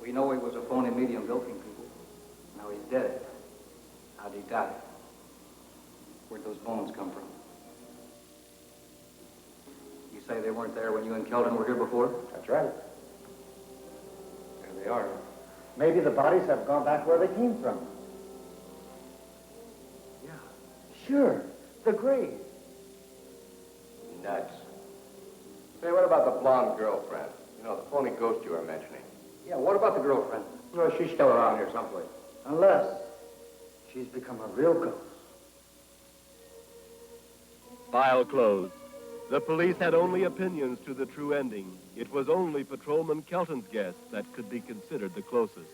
We know he was a phony medium bilking people. Now he's dead. How'd he die? Where'd those bones come from? You say they weren't there when you and Kelton were here before? That's right. There they are. Maybe the bodies have gone back where they came from. Yeah. Sure, the grave. Nuts. Say, what about the blonde girlfriend? You know, the phony ghost you were mentioning. Yeah, what about the girlfriend? Well, she's still around here someplace. Unless she's become a real ghost. File closed. The police had only opinions to the true ending. It was only Patrolman Kelton's guess that could be considered the closest.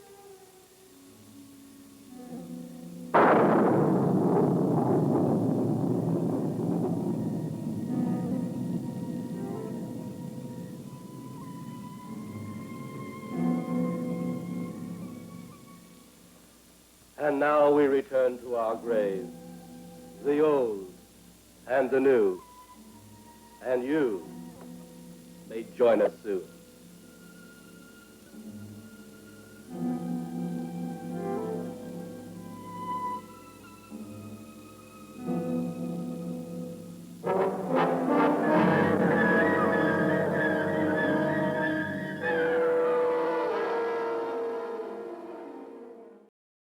And now we return to our graves, the old and the new. And you may join us soon.